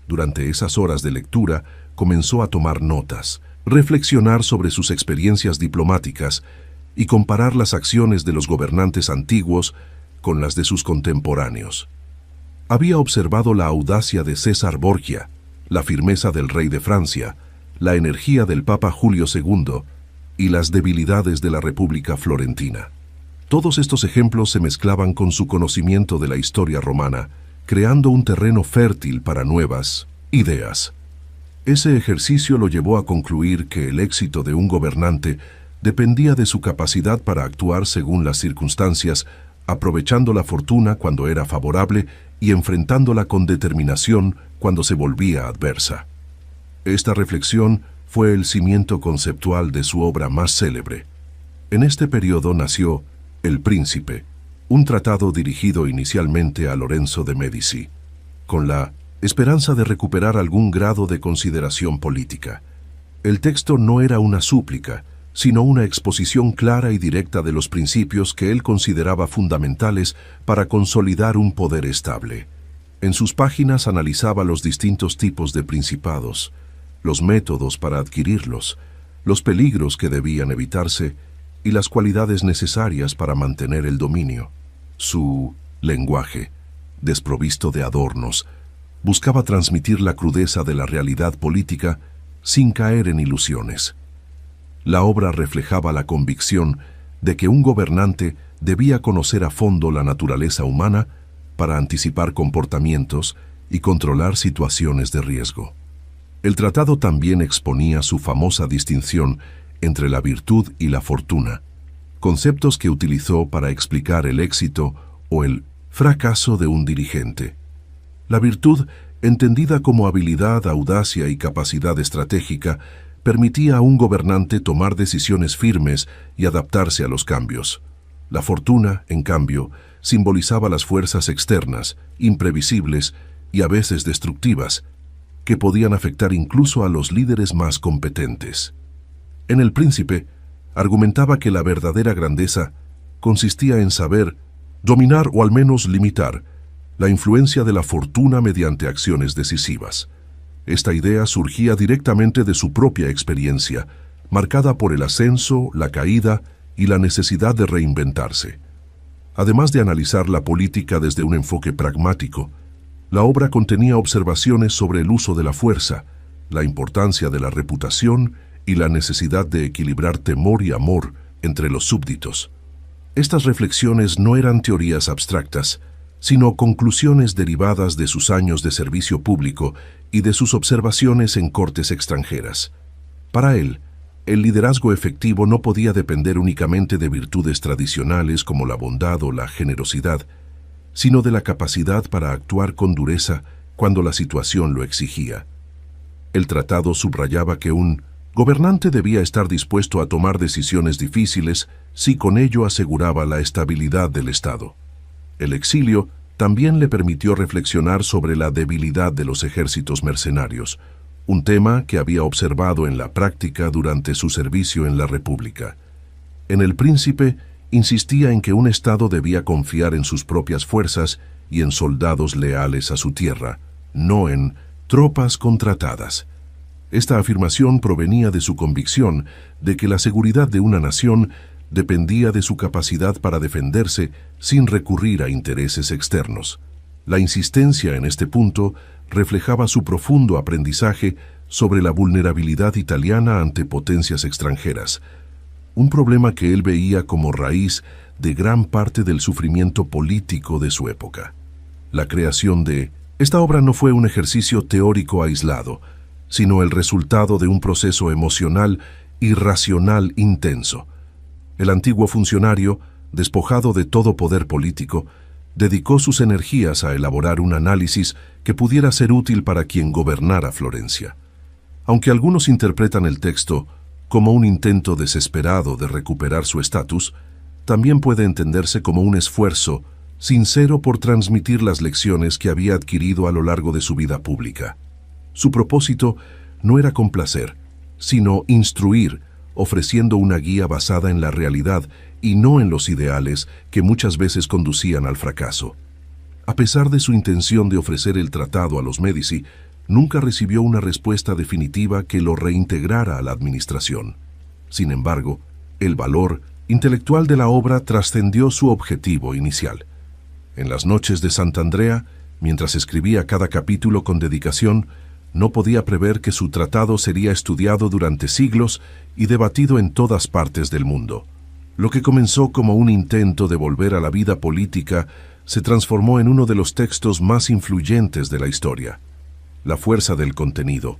Durante esas horas de lectura comenzó a tomar notas, reflexionar sobre sus experiencias diplomáticas y comparar las acciones de los gobernantes antiguos con las de sus contemporáneos. Había observado la audacia de César Borgia, la firmeza del rey de Francia, la energía del Papa Julio II y las debilidades de la República Florentina. Todos estos ejemplos se mezclaban con su conocimiento de la historia romana, creando un terreno fértil para nuevas ideas. Ese ejercicio lo llevó a concluir que el éxito de un gobernante dependía de su capacidad para actuar según las circunstancias, aprovechando la fortuna cuando era favorable y enfrentándola con determinación cuando se volvía adversa. Esta reflexión fue el cimiento conceptual de su obra más célebre. En este periodo nació El Príncipe, un tratado dirigido inicialmente a Lorenzo de Médici, con la esperanza de recuperar algún grado de consideración política. El texto no era una súplica, sino una exposición clara y directa de los principios que él consideraba fundamentales para consolidar un poder estable. En sus páginas analizaba los distintos tipos de principados, los métodos para adquirirlos, los peligros que debían evitarse y las cualidades necesarias para mantener el dominio. Su lenguaje, desprovisto de adornos, buscaba transmitir la crudeza de la realidad política sin caer en ilusiones. La obra reflejaba la convicción de que un gobernante debía conocer a fondo la naturaleza humana para anticipar comportamientos y controlar situaciones de riesgo. El tratado también exponía su famosa distinción entre la virtud y la fortuna, conceptos que utilizó para explicar el éxito o el fracaso de un dirigente. La virtud, entendida como habilidad, audacia y capacidad estratégica, permitía a un gobernante tomar decisiones firmes y adaptarse a los cambios. La fortuna, en cambio, simbolizaba las fuerzas externas, imprevisibles y a veces destructivas, que podían afectar incluso a los líderes más competentes. En El Príncipe, argumentaba que la verdadera grandeza consistía en saber dominar o al menos limitar la influencia de la fortuna mediante acciones decisivas. Esta idea surgía directamente de su propia experiencia, marcada por el ascenso, la caída y la necesidad de reinventarse. Además de analizar la política desde un enfoque pragmático, la obra contenía observaciones sobre el uso de la fuerza, la importancia de la reputación y la necesidad de equilibrar temor y amor entre los súbditos. Estas reflexiones no eran teorías abstractas, sino conclusiones derivadas de sus años de servicio público y de sus observaciones en cortes extranjeras. Para él, el liderazgo efectivo no podía depender únicamente de virtudes tradicionales como la bondad o la generosidad, sino de la capacidad para actuar con dureza cuando la situación lo exigía. El tratado subrayaba que un gobernante debía estar dispuesto a tomar decisiones difíciles si con ello aseguraba la estabilidad del Estado. El exilio también le permitió reflexionar sobre la debilidad de los ejércitos mercenarios, un tema que había observado en la práctica durante su servicio en la República. En El Príncipe, insistía en que un Estado debía confiar en sus propias fuerzas y en soldados leales a su tierra, no en tropas contratadas. Esta afirmación provenía de su convicción de que la seguridad de una nación dependía de su capacidad para defenderse sin recurrir a intereses externos. La insistencia en este punto reflejaba su profundo aprendizaje sobre la vulnerabilidad italiana ante potencias extranjeras, un problema que él veía como raíz de gran parte del sufrimiento político de su época. La creación de esta obra no fue un ejercicio teórico aislado, sino el resultado de un proceso emocional y racional intenso. El antiguo funcionario, despojado de todo poder político, dedicó sus energías a elaborar un análisis que pudiera ser útil para quien gobernara Florencia. Aunque algunos interpretan el texto como un intento desesperado de recuperar su estatus, también puede entenderse como un esfuerzo sincero por transmitir las lecciones que había adquirido a lo largo de su vida pública. Su propósito no era complacer, sino instruir, ofreciendo una guía basada en la realidad y no en los ideales que muchas veces conducían al fracaso. A pesar de su intención de ofrecer el tratado a los Médici, nunca recibió una respuesta definitiva que lo reintegrara a la administración. Sin embargo, el valor intelectual de la obra trascendió su objetivo inicial. En las noches de Sant'Andrea, mientras escribía cada capítulo con dedicación, no podía prever que su tratado sería estudiado durante siglos y debatido en todas partes del mundo. Lo que comenzó como un intento de volver a la vida política se transformó en uno de los textos más influyentes de la historia. La fuerza del contenido,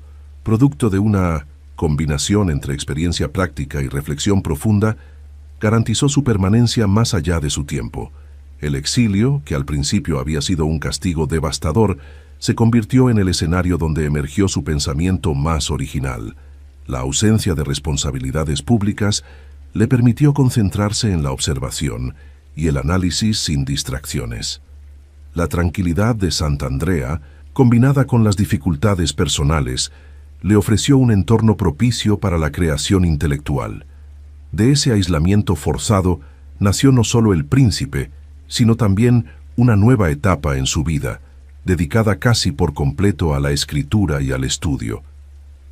producto de una combinación entre experiencia práctica y reflexión profunda, garantizó su permanencia más allá de su tiempo. El exilio, que al principio había sido un castigo devastador, se convirtió en el escenario donde emergió su pensamiento más original. La ausencia de responsabilidades públicas le permitió concentrarse en la observación y el análisis sin distracciones. La tranquilidad de Sant'Andrea, combinada con las dificultades personales, le ofreció un entorno propicio para la creación intelectual. De ese aislamiento forzado nació no solo el príncipe, sino también una nueva etapa en su vida, dedicada casi por completo a la escritura y al estudio.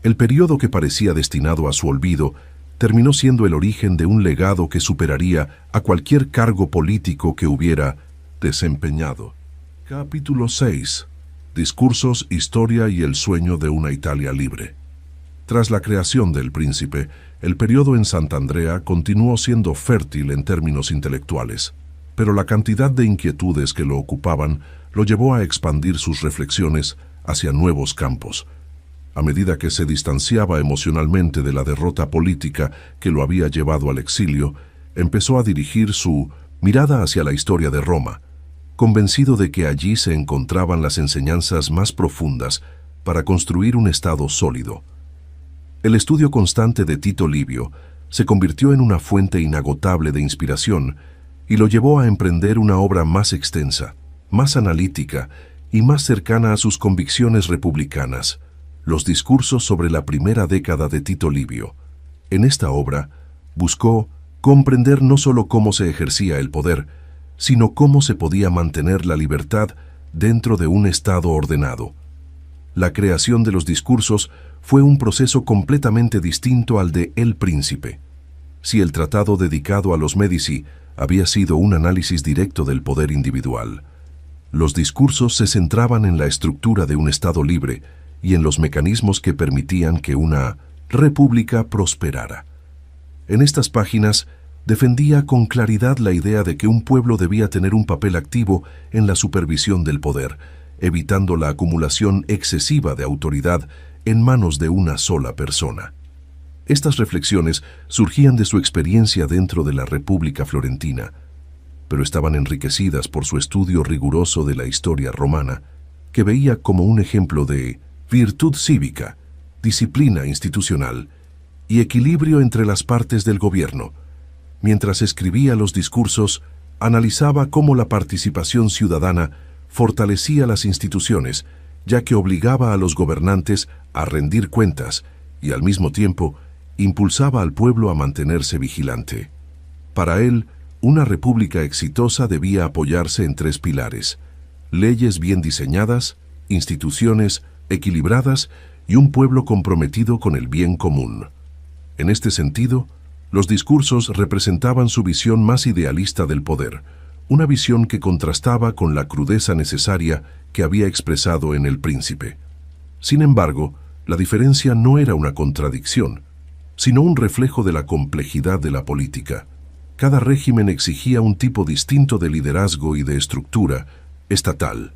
El periodo que parecía destinado a su olvido terminó siendo el origen de un legado que superaría a cualquier cargo político que hubiera desempeñado. Capítulo 6. Discursos, historia y el sueño de una Italia libre. Tras la creación del príncipe, el periodo en Sant'Andrea continuó siendo fértil en términos intelectuales, pero la cantidad de inquietudes que lo ocupaban lo llevó a expandir sus reflexiones hacia nuevos campos. A medida que se distanciaba emocionalmente de la derrota política que lo había llevado al exilio, empezó a dirigir su mirada hacia la historia de Roma, convencido de que allí se encontraban las enseñanzas más profundas para construir un Estado sólido. El estudio constante de Tito Livio se convirtió en una fuente inagotable de inspiración y lo llevó a emprender una obra más extensa, más analítica y más cercana a sus convicciones republicanas, los discursos sobre la primera década de Tito Livio. En esta obra, buscó comprender no solo cómo se ejercía el poder, sino cómo se podía mantener la libertad dentro de un Estado ordenado. La creación de los discursos fue un proceso completamente distinto al de El Príncipe. Si el tratado dedicado a los Médici había sido un análisis directo del poder individual, los discursos se centraban en la estructura de un Estado libre y en los mecanismos que permitían que una república prosperara. En estas páginas defendía con claridad la idea de que un pueblo debía tener un papel activo en la supervisión del poder, evitando la acumulación excesiva de autoridad en manos de una sola persona. Estas reflexiones surgían de su experiencia dentro de la República Florentina, pero estaban enriquecidas por su estudio riguroso de la historia romana, que veía como un ejemplo de virtud cívica, disciplina institucional y equilibrio entre las partes del gobierno. Mientras escribía los discursos, analizaba cómo la participación ciudadana fortalecía las instituciones, ya que obligaba a los gobernantes a rendir cuentas y al mismo tiempo impulsaba al pueblo a mantenerse vigilante. Para él, una república exitosa debía apoyarse en tres pilares: leyes bien diseñadas, instituciones equilibradas y un pueblo comprometido con el bien común. En este sentido, los discursos representaban su visión más idealista del poder, una visión que contrastaba con la crudeza necesaria que había expresado en El Príncipe. Sin embargo, la diferencia no era una contradicción, sino un reflejo de la complejidad de la política. Cada régimen exigía un tipo distinto de liderazgo y de estructura estatal.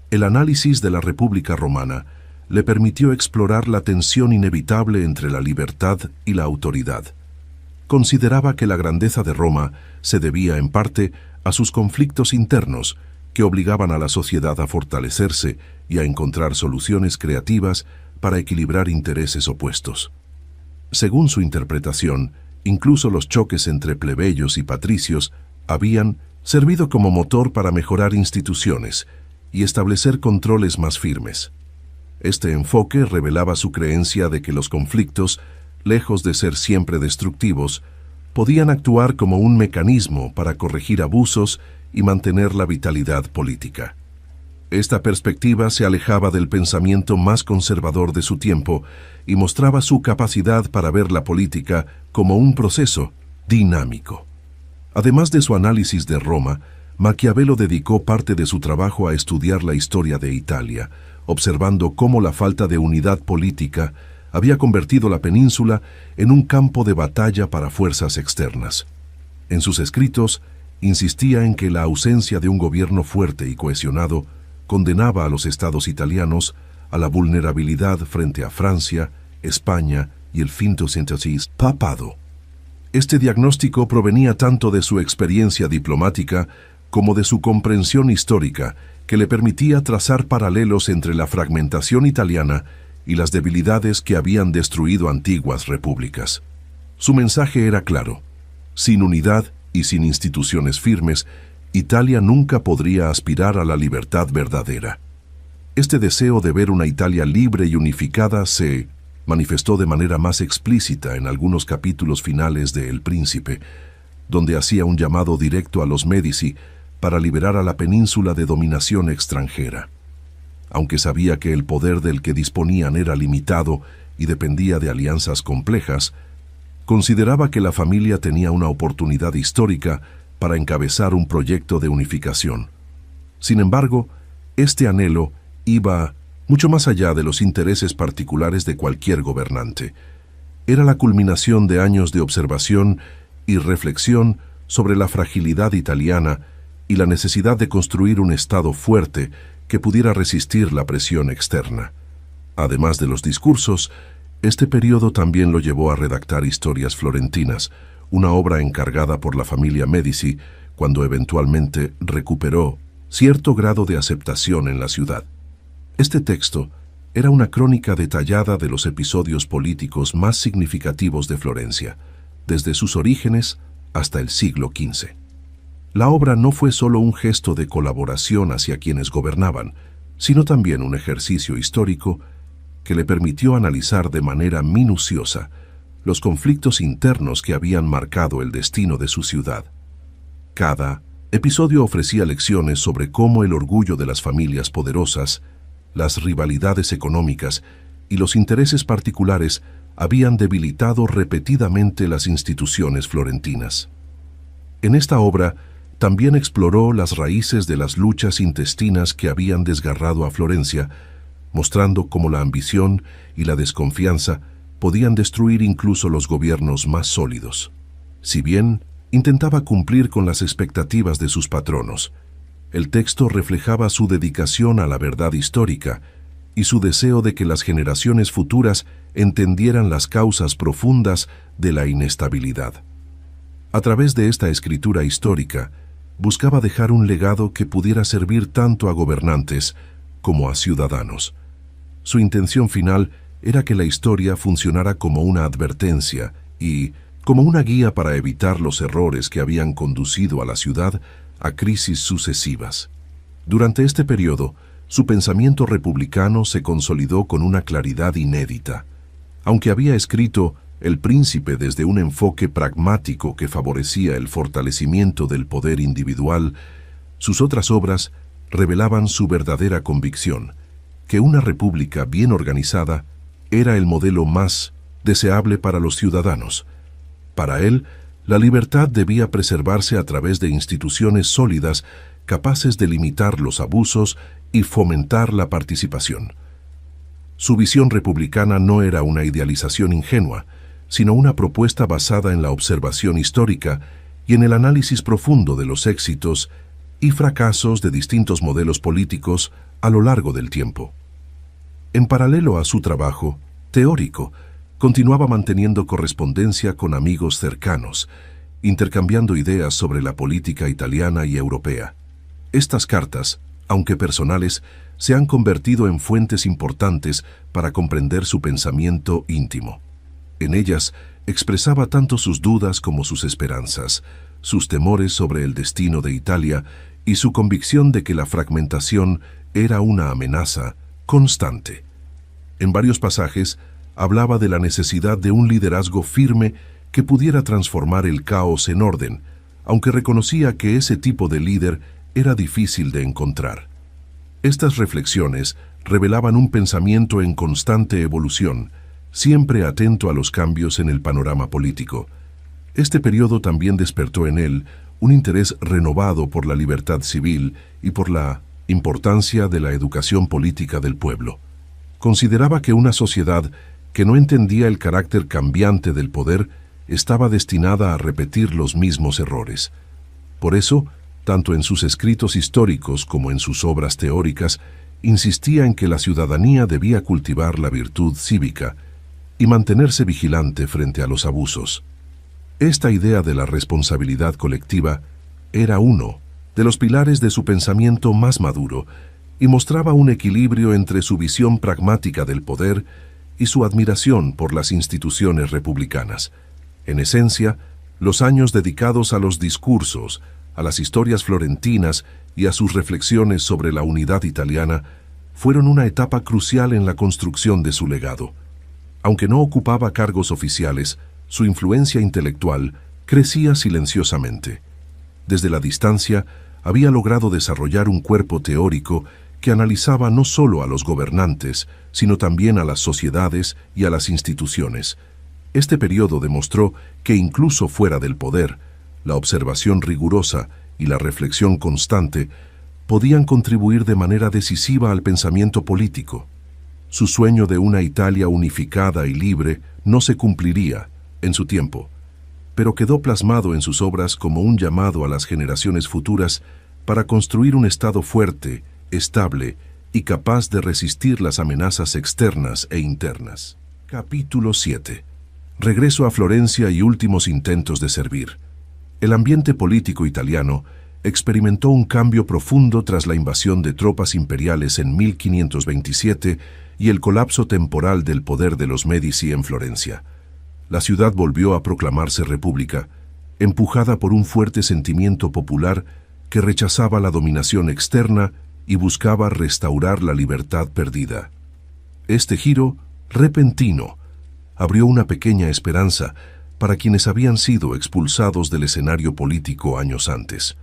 El análisis de la República Romana le permitió explorar la tensión inevitable entre la libertad y la autoridad. Consideraba que la grandeza de Roma se debía en parte a sus conflictos internos que obligaban a la sociedad a fortalecerse y a encontrar soluciones creativas para equilibrar intereses opuestos. Según su interpretación, incluso los choques entre plebeyos y patricios habían servido como motor para mejorar instituciones y establecer controles más firmes. Este enfoque revelaba su creencia de que los conflictos, lejos de ser siempre destructivos, podían actuar como un mecanismo para corregir abusos y mantener la vitalidad política. Esta perspectiva se alejaba del pensamiento más conservador de su tiempo y mostraba su capacidad para ver la política como un proceso dinámico. Además de su análisis de Roma, Maquiavelo dedicó parte de su trabajo a estudiar la historia de Italia, observando cómo la falta de unidad política había convertido la península en un campo de batalla para fuerzas externas. En sus escritos, insistía en que la ausencia de un gobierno fuerte y cohesionado condenaba a los estados italianos a la vulnerabilidad frente a Francia, España y el papado. Este diagnóstico provenía tanto de su experiencia diplomática como de su comprensión histórica, que le permitía trazar paralelos entre la fragmentación italiana y las debilidades que habían destruido antiguas repúblicas. Su mensaje era claro: sin unidad y sin instituciones firmes, Italia nunca podría aspirar a la libertad verdadera. Este deseo de ver una Italia libre y unificada se manifestó de manera más explícita en algunos capítulos finales de El Príncipe, donde hacía un llamado directo a los Médici para liberar a la península de dominación extranjera. Aunque sabía que el poder del que disponían era limitado y dependía de alianzas complejas, consideraba que la familia tenía una oportunidad histórica para encabezar un proyecto de unificación. Sin embargo, este anhelo iba mucho más allá de los intereses particulares de cualquier gobernante. Era la culminación de años de observación y reflexión sobre la fragilidad italiana y la necesidad de construir un Estado fuerte que pudiera resistir la presión externa. Además de los discursos, este periodo también lo llevó a redactar Historias Florentinas, una obra encargada por la familia Médici cuando eventualmente recuperó cierto grado de aceptación en la ciudad. Este texto era una crónica detallada de los episodios políticos más significativos de Florencia, desde sus orígenes hasta el siglo XV. La obra no fue solo un gesto de colaboración hacia quienes gobernaban, sino también un ejercicio histórico que le permitió analizar de manera minuciosa los conflictos internos que habían marcado el destino de su ciudad. Cada episodio ofrecía lecciones sobre cómo el orgullo de las familias poderosas, las rivalidades económicas y los intereses particulares habían debilitado repetidamente las instituciones florentinas. En esta obra también exploró las raíces de las luchas intestinas que habían desgarrado a Florencia, mostrando cómo la ambición y la desconfianza podían destruir incluso los gobiernos más sólidos. Si bien intentaba cumplir con las expectativas de sus patronos, el texto reflejaba su dedicación a la verdad histórica y su deseo de que las generaciones futuras entendieran las causas profundas de la inestabilidad. A través de esta escritura histórica, buscaba dejar un legado que pudiera servir tanto a gobernantes como a ciudadanos. Su intención final era que la historia funcionara como una advertencia y como una guía para evitar los errores que habían conducido a la ciudad a crisis sucesivas. Durante este periodo, su pensamiento republicano se consolidó con una claridad inédita. Aunque había escrito El Príncipe desde un enfoque pragmático que favorecía el fortalecimiento del poder individual, sus otras obras revelaban su verdadera convicción, que una república bien organizada era el modelo más deseable para los ciudadanos. Para él, la libertad debía preservarse a través de instituciones sólidas capaces de limitar los abusos y fomentar la participación. Su visión republicana no era una idealización ingenua, sino una propuesta basada en la observación histórica y en el análisis profundo de los éxitos y fracasos de distintos modelos políticos a lo largo del tiempo. En paralelo a su trabajo teórico, continuaba manteniendo correspondencia con amigos cercanos, intercambiando ideas sobre la política italiana y europea. Estas cartas, aunque personales, se han convertido en fuentes importantes para comprender su pensamiento íntimo. En ellas expresaba tanto sus dudas como sus esperanzas, sus temores sobre el destino de Italia y su convicción de que la fragmentación era una amenaza constante. En varios pasajes hablaba de la necesidad de un liderazgo firme que pudiera transformar el caos en orden, aunque reconocía que ese tipo de líder era difícil de encontrar. Estas reflexiones revelaban un pensamiento en constante evolución, siempre atento a los cambios en el panorama político. Este periodo también despertó en él un interés renovado por la libertad civil y por la importancia de la educación política del pueblo. Consideraba que una sociedad que no entendía el carácter cambiante del poder estaba destinada a repetir los mismos errores. Por eso, tanto en sus escritos históricos como en sus obras teóricas, insistía en que la ciudadanía debía cultivar la virtud cívica y mantenerse vigilante frente a los abusos. Esta idea de la responsabilidad colectiva era uno de los pilares de su pensamiento más maduro y mostraba un equilibrio entre su visión pragmática del poder y su admiración por las instituciones republicanas. En esencia, los años dedicados a los discursos, a las historias florentinas y a sus reflexiones sobre la unidad italiana fueron una etapa crucial en la construcción de su legado. Aunque no ocupaba cargos oficiales, su influencia intelectual crecía silenciosamente. Desde la distancia, había logrado desarrollar un cuerpo teórico que analizaba no solo a los gobernantes, sino también a las sociedades y a las instituciones. Este periodo demostró que incluso fuera del poder, la observación rigurosa y la reflexión constante podían contribuir de manera decisiva al pensamiento político. Su sueño de una Italia unificada y libre no se cumpliría en su tiempo, pero quedó plasmado en sus obras como un llamado a las generaciones futuras para construir un Estado fuerte, estable y capaz de resistir las amenazas externas e internas. Capítulo 7. Regreso a Florencia y últimos intentos de servir. El ambiente político italiano experimentó un cambio profundo tras la invasión de tropas imperiales en 1527 y el colapso temporal del poder de los Médici en Florencia. La ciudad volvió a proclamarse república, empujada por un fuerte sentimiento popular que rechazaba la dominación externa y buscaba restaurar la libertad perdida. Este giro, repentino, abrió una pequeña esperanza para quienes habían sido expulsados del escenario político años antes.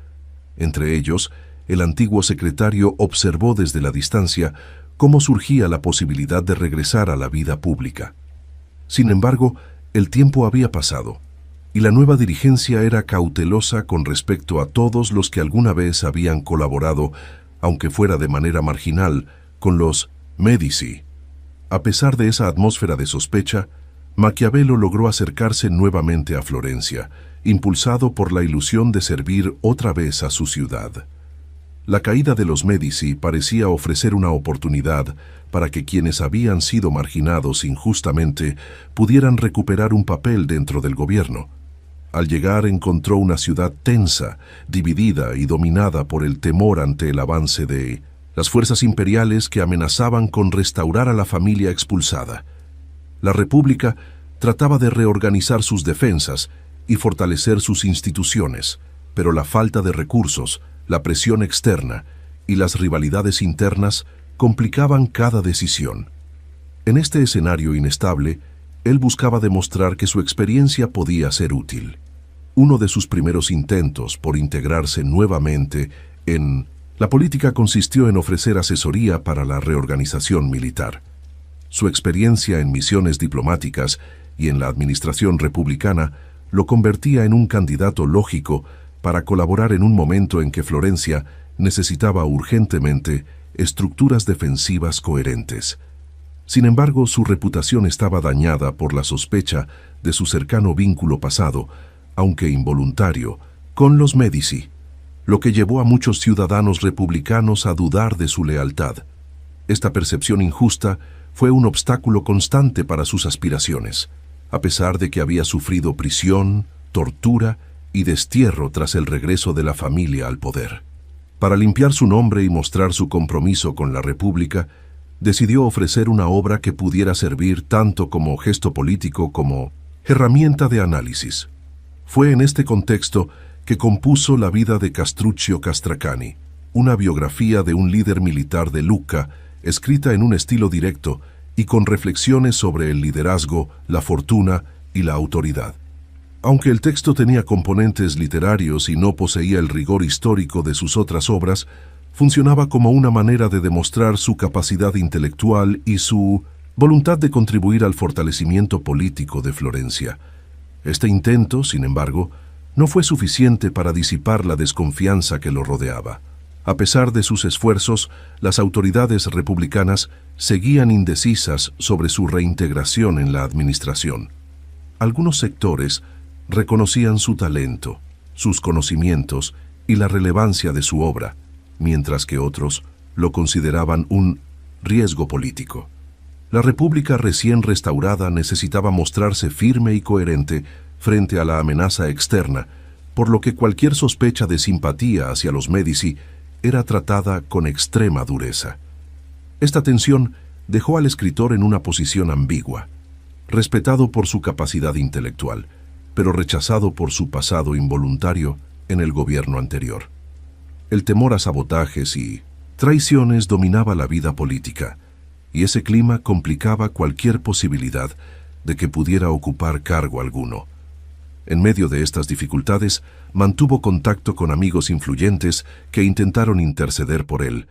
Entre ellos, el antiguo secretario observó desde la distancia cómo surgía la posibilidad de regresar a la vida pública. Sin embargo, el tiempo había pasado, y la nueva dirigencia era cautelosa con respecto a todos los que alguna vez habían colaborado, aunque fuera de manera marginal, con los Médici. A pesar de esa atmósfera de sospecha, Maquiavelo logró acercarse nuevamente a Florencia, impulsado por la ilusión de servir otra vez a su ciudad. La caída de los Médici parecía ofrecer una oportunidad para que quienes habían sido marginados injustamente pudieran recuperar un papel dentro del gobierno. Al llegar encontró una ciudad tensa, dividida y dominada por el temor ante el avance de las fuerzas imperiales que amenazaban con restaurar a la familia expulsada. La República trataba de reorganizar sus defensas y fortalecer sus instituciones, pero la falta de recursos, la presión externa y las rivalidades internas complicaban cada decisión. En este escenario inestable, él buscaba demostrar que su experiencia podía ser útil. Uno de sus primeros intentos por integrarse nuevamente en la política consistió en ofrecer asesoría para la reorganización militar. Su experiencia en misiones diplomáticas y en la administración republicana lo convertía en un candidato lógico para colaborar en un momento en que Florencia necesitaba urgentemente estructuras defensivas coherentes. Sin embargo, su reputación estaba dañada por la sospecha de su cercano vínculo pasado, aunque involuntario, con los Médici, lo que llevó a muchos ciudadanos republicanos a dudar de su lealtad. Esta percepción injusta fue un obstáculo constante para sus aspiraciones, a pesar de que había sufrido prisión, tortura y destierro tras el regreso de la familia al poder. Para limpiar su nombre y mostrar su compromiso con la República, decidió ofrecer una obra que pudiera servir tanto como gesto político como herramienta de análisis. Fue en este contexto que compuso La vida de Castruccio Castracani, una biografía de un líder militar de Lucca, escrita en un estilo directo y con reflexiones sobre el liderazgo, la fortuna y la autoridad. Aunque el texto tenía componentes literarios y no poseía el rigor histórico de sus otras obras, funcionaba como una manera de demostrar su capacidad intelectual y su voluntad de contribuir al fortalecimiento político de Florencia. Este intento, sin embargo, no fue suficiente para disipar la desconfianza que lo rodeaba. A pesar de sus esfuerzos, las autoridades republicanas seguían indecisas sobre su reintegración en la administración. Algunos sectores reconocían su talento, sus conocimientos y la relevancia de su obra, mientras que otros lo consideraban un riesgo político. La República recién restaurada necesitaba mostrarse firme y coherente frente a la amenaza externa, por lo que cualquier sospecha de simpatía hacia los Médici era tratada con extrema dureza. Esta tensión dejó al escritor en una posición ambigua, respetado por su capacidad intelectual, pero rechazado por su pasado involuntario en el gobierno anterior. El temor a sabotajes y traiciones dominaba la vida política, y ese clima complicaba cualquier posibilidad de que pudiera ocupar cargo alguno. En medio de estas dificultades, mantuvo contacto con amigos influyentes que intentaron interceder por él,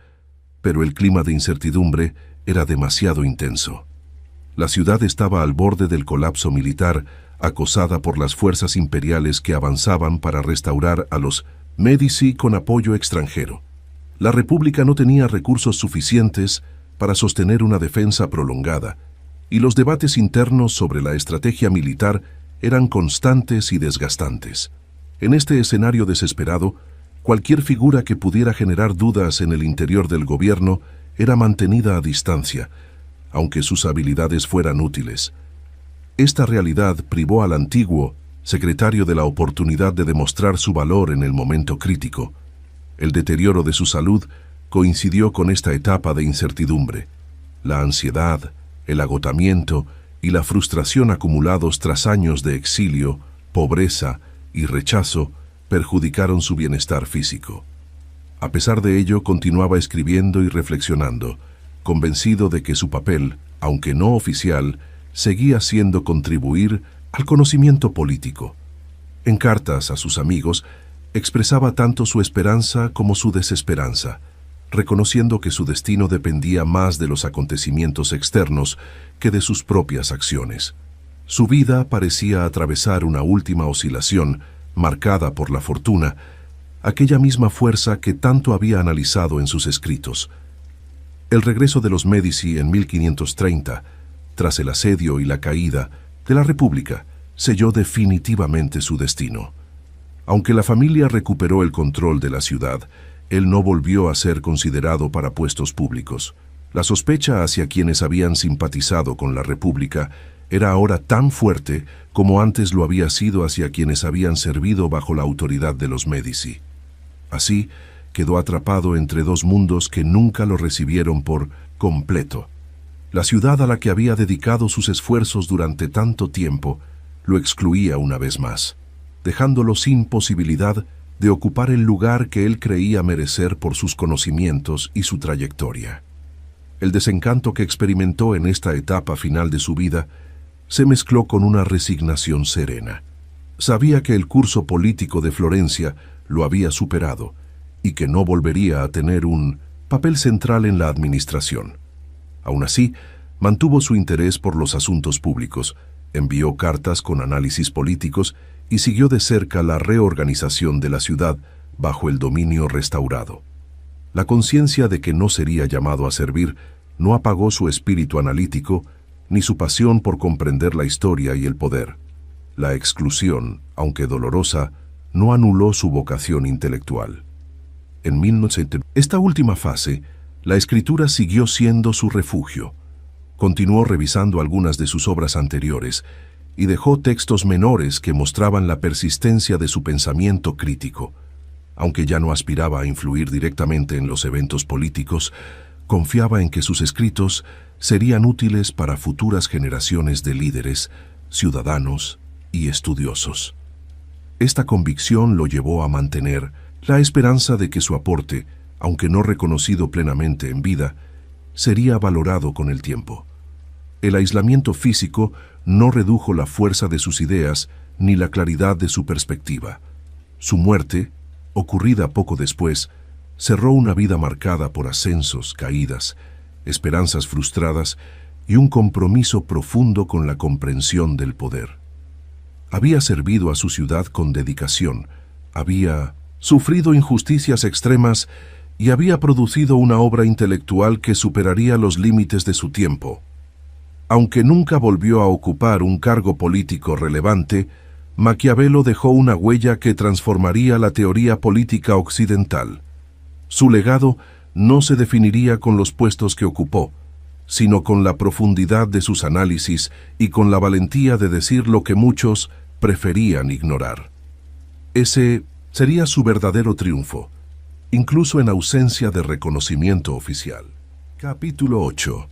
pero el clima de incertidumbre era demasiado intenso. La ciudad estaba al borde del colapso militar, acosada por las fuerzas imperiales que avanzaban para restaurar a los Médici con apoyo extranjero. La República no tenía recursos suficientes para sostener una defensa prolongada, y los debates internos sobre la estrategia militar eran constantes y desgastantes. En este escenario desesperado, cualquier figura que pudiera generar dudas en el interior del gobierno era mantenida a distancia, aunque sus habilidades fueran útiles. Esta realidad privó al antiguo secretario de la oportunidad de demostrar su valor en el momento crítico. El deterioro de su salud coincidió con esta etapa de incertidumbre. La ansiedad, el agotamiento y la frustración acumulados tras años de exilio, pobreza y rechazo perjudicaron su bienestar físico. A pesar de ello, continuaba escribiendo y reflexionando, convencido de que su papel, aunque no oficial, seguía siendo contribuir al conocimiento político. En cartas a sus amigos, expresaba tanto su esperanza como su desesperanza, reconociendo que su destino dependía más de los acontecimientos externos que de sus propias acciones. Su vida parecía atravesar una última oscilación, marcada por la fortuna, aquella misma fuerza que tanto había analizado en sus escritos. El regreso de los Médici en 1530, tras el asedio y la caída de la República, selló definitivamente su destino. Aunque la familia recuperó el control de la ciudad, él no volvió a ser considerado para puestos públicos. La sospecha hacia quienes habían simpatizado con la República era ahora tan fuerte como antes lo había sido hacia quienes habían servido bajo la autoridad de los Médici. Así, quedó atrapado entre dos mundos que nunca lo recibieron por completo. La ciudad a la que había dedicado sus esfuerzos durante tanto tiempo lo excluía una vez más, dejándolo sin posibilidad de ocupar el lugar que él creía merecer por sus conocimientos y su trayectoria. El desencanto que experimentó en esta etapa final de su vida se mezcló con una resignación serena. Sabía que el curso político de Florencia lo había superado y que no volvería a tener un papel central en la administración. Aún así, mantuvo su interés por los asuntos públicos, envió cartas con análisis políticos y siguió de cerca la reorganización de la ciudad bajo el dominio restaurado. La conciencia de que no sería llamado a servir no apagó su espíritu analítico ni su pasión por comprender la historia y el poder. La exclusión, aunque dolorosa, no anuló su vocación intelectual. En 1970, esta última fase, la escritura siguió siendo su refugio. Continuó revisando algunas de sus obras anteriores y dejó textos menores que mostraban la persistencia de su pensamiento crítico. Aunque ya no aspiraba a influir directamente en los eventos políticos, confiaba en que sus escritos serían útiles para futuras generaciones de líderes, ciudadanos y estudiosos. Esta convicción lo llevó a mantener la esperanza de que su aporte, aunque no reconocido plenamente en vida, sería valorado con el tiempo. El aislamiento físico no redujo la fuerza de sus ideas ni la claridad de su perspectiva. Su muerte, ocurrida poco después, cerró una vida marcada por ascensos, caídas, esperanzas frustradas y un compromiso profundo con la comprensión del poder. Había servido a su ciudad con dedicación, había sufrido injusticias extremas y había producido una obra intelectual que superaría los límites de su tiempo. Aunque nunca volvió a ocupar un cargo político relevante, Maquiavelo dejó una huella que transformaría la teoría política occidental. Su legado no se definiría con los puestos que ocupó, sino con la profundidad de sus análisis y con la valentía de decir lo que muchos preferían ignorar. Ese sería su verdadero triunfo, incluso en ausencia de reconocimiento oficial. Capítulo 8.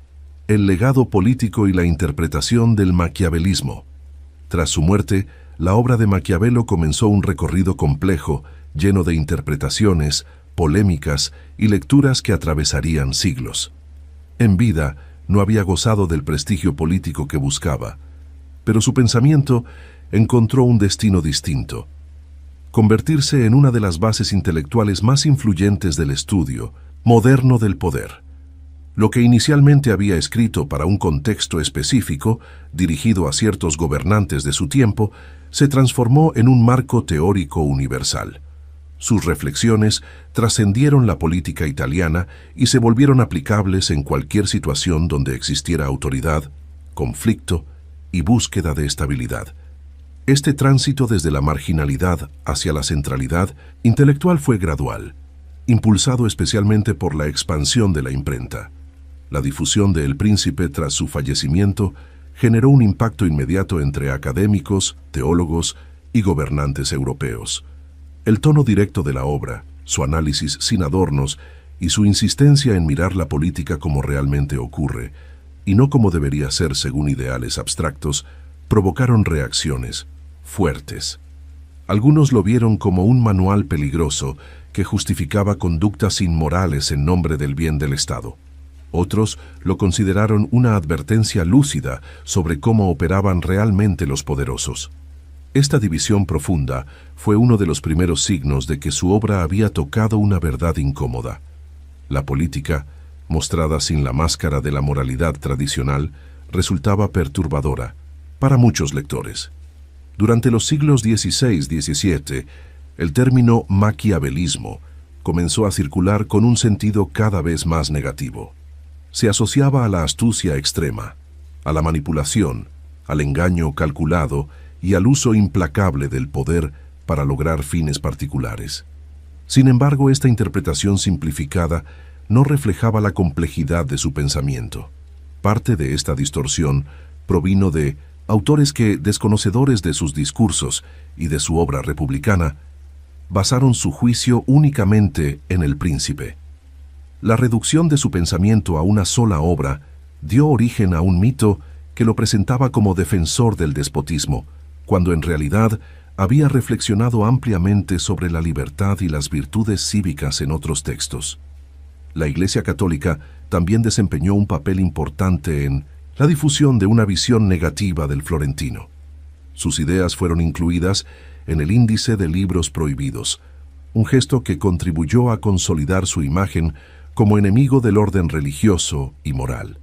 El legado político y la interpretación del maquiavelismo. Tras su muerte, la obra de Maquiavelo comenzó un recorrido complejo, lleno de interpretaciones, polémicas y lecturas que atravesarían siglos. En vida, no había gozado del prestigio político que buscaba, pero su pensamiento encontró un destino distinto: convertirse en una de las bases intelectuales más influyentes del estudio moderno del poder. Lo que inicialmente había escrito para un contexto específico, dirigido a ciertos gobernantes de su tiempo, se transformó en un marco teórico universal. Sus reflexiones trascendieron la política italiana y se volvieron aplicables en cualquier situación donde existiera autoridad, conflicto y búsqueda de estabilidad. Este tránsito desde la marginalidad hacia la centralidad intelectual fue gradual, impulsado especialmente por la expansión de la imprenta. La difusión de El Príncipe tras su fallecimiento generó un impacto inmediato entre académicos, teólogos y gobernantes europeos. El tono directo de la obra, su análisis sin adornos y su insistencia en mirar la política como realmente ocurre, y no como debería ser según ideales abstractos, provocaron reacciones fuertes. Algunos lo vieron como un manual peligroso que justificaba conductas inmorales en nombre del bien del Estado. Otros lo consideraron una advertencia lúcida sobre cómo operaban realmente los poderosos. Esta división profunda fue uno de los primeros signos de que su obra había tocado una verdad incómoda. La política, mostrada sin la máscara de la moralidad tradicional, resultaba perturbadora para muchos lectores. Durante los siglos XVI y XVII, el término maquiavelismo comenzó a circular con un sentido cada vez más negativo. Se asociaba a la astucia extrema, a la manipulación, al engaño calculado y al uso implacable del poder para lograr fines particulares. Sin embargo, esta interpretación simplificada no reflejaba la complejidad de su pensamiento. Parte de esta distorsión provino de autores que, desconocedores de sus discursos y de su obra republicana, basaron su juicio únicamente en El Príncipe. La reducción de su pensamiento a una sola obra dio origen a un mito que lo presentaba como defensor del despotismo, cuando en realidad había reflexionado ampliamente sobre la libertad y las virtudes cívicas en otros textos. La Iglesia Católica también desempeñó un papel importante en la difusión de una visión negativa del florentino. Sus ideas fueron incluidas en el índice de libros prohibidos, un gesto que contribuyó a consolidar su imagen como enemigo del orden religioso y moral.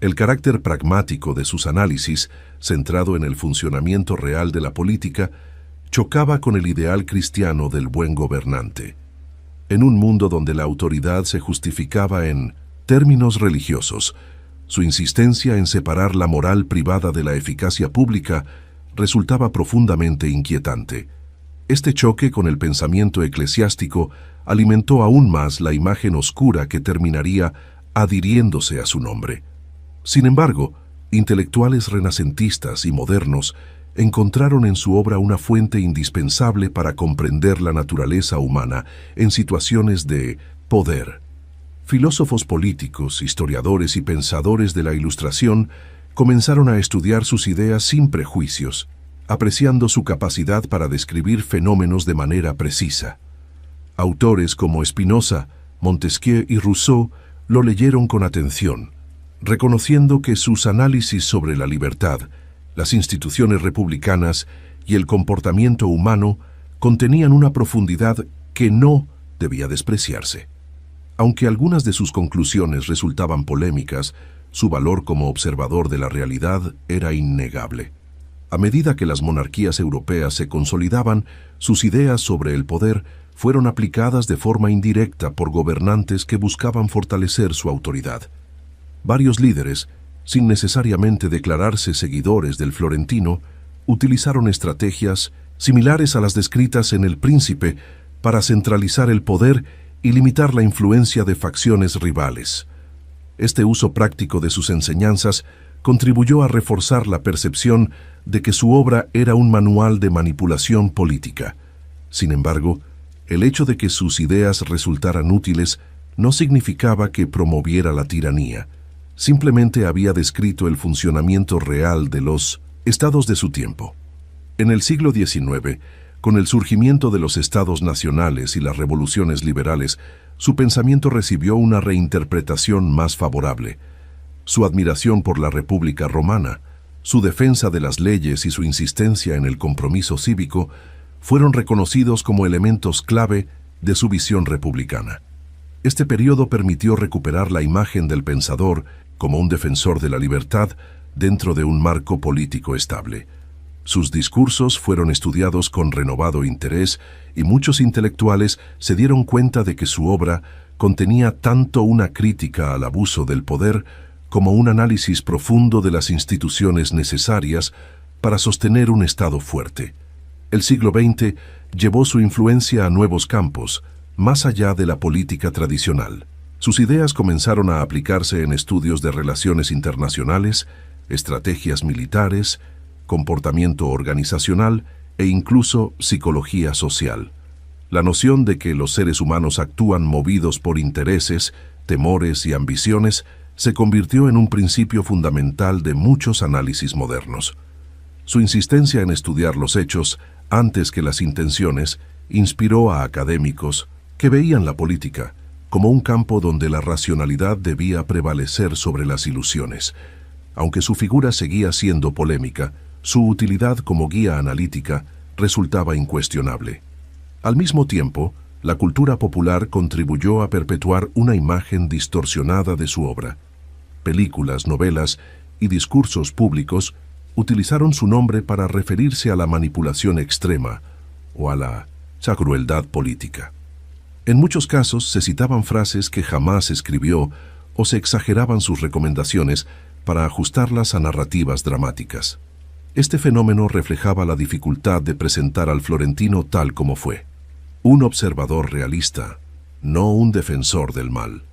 El carácter pragmático de sus análisis, centrado en el funcionamiento real de la política, chocaba con el ideal cristiano del buen gobernante. En un mundo donde la autoridad se justificaba en términos religiosos, su insistencia en separar la moral privada de la eficacia pública resultaba profundamente inquietante. Este choque con el pensamiento eclesiástico alimentó aún más la imagen oscura que terminaría adhiriéndose a su nombre. Sin embargo, intelectuales renacentistas y modernos encontraron en su obra una fuente indispensable para comprender la naturaleza humana en situaciones de poder. Filósofos políticos, historiadores y pensadores de la Ilustración comenzaron a estudiar sus ideas sin prejuicios, apreciando su capacidad para describir fenómenos de manera precisa. Autores como Spinoza, Montesquieu y Rousseau lo leyeron con atención, reconociendo que sus análisis sobre la libertad, las instituciones republicanas y el comportamiento humano contenían una profundidad que no debía despreciarse. Aunque algunas de sus conclusiones resultaban polémicas, su valor como observador de la realidad era innegable. A medida que las monarquías europeas se consolidaban, sus ideas sobre el poder fueron aplicadas de forma indirecta por gobernantes que buscaban fortalecer su autoridad. Varios líderes, sin necesariamente declararse seguidores del florentino, utilizaron estrategias similares a las descritas en El Príncipe para centralizar el poder y limitar la influencia de facciones rivales. Este uso práctico de sus enseñanzas contribuyó a reforzar la percepción de que su obra era un manual de manipulación política. Sin embargo, el hecho de que sus ideas resultaran útiles no significaba que promoviera la tiranía. Simplemente había descrito el funcionamiento real de los estados de su tiempo. En el siglo XIX, con el surgimiento de los estados nacionales y las revoluciones liberales, su pensamiento recibió una reinterpretación más favorable. Su admiración por la República Romana, su defensa de las leyes y su insistencia en el compromiso cívico fueron reconocidos como elementos clave de su visión republicana. Este periodo permitió recuperar la imagen del pensador como un defensor de la libertad dentro de un marco político estable. Sus discursos fueron estudiados con renovado interés y muchos intelectuales se dieron cuenta de que su obra contenía tanto una crítica al abuso del poder como un análisis profundo de las instituciones necesarias para sostener un Estado fuerte. El siglo XX llevó su influencia a nuevos campos, más allá de la política tradicional. Sus ideas comenzaron a aplicarse en estudios de relaciones internacionales, estrategias militares, comportamiento organizacional e incluso psicología social. La noción de que los seres humanos actúan movidos por intereses, temores y ambiciones se convirtió en un principio fundamental de muchos análisis modernos. Su insistencia en estudiar los hechos antes que las intenciones inspiró a académicos que veían la política como un campo donde la racionalidad debía prevalecer sobre las ilusiones. Aunque su figura seguía siendo polémica, su utilidad como guía analítica resultaba incuestionable. Al mismo tiempo, la cultura popular contribuyó a perpetuar una imagen distorsionada de su obra. Películas, novelas y discursos públicos utilizaron su nombre para referirse a la manipulación extrema o a la crueldad política. En muchos casos se citaban frases que jamás escribió o se exageraban sus recomendaciones para ajustarlas a narrativas dramáticas. Este fenómeno reflejaba la dificultad de presentar al florentino tal como fue, un observador realista, no un defensor del mal.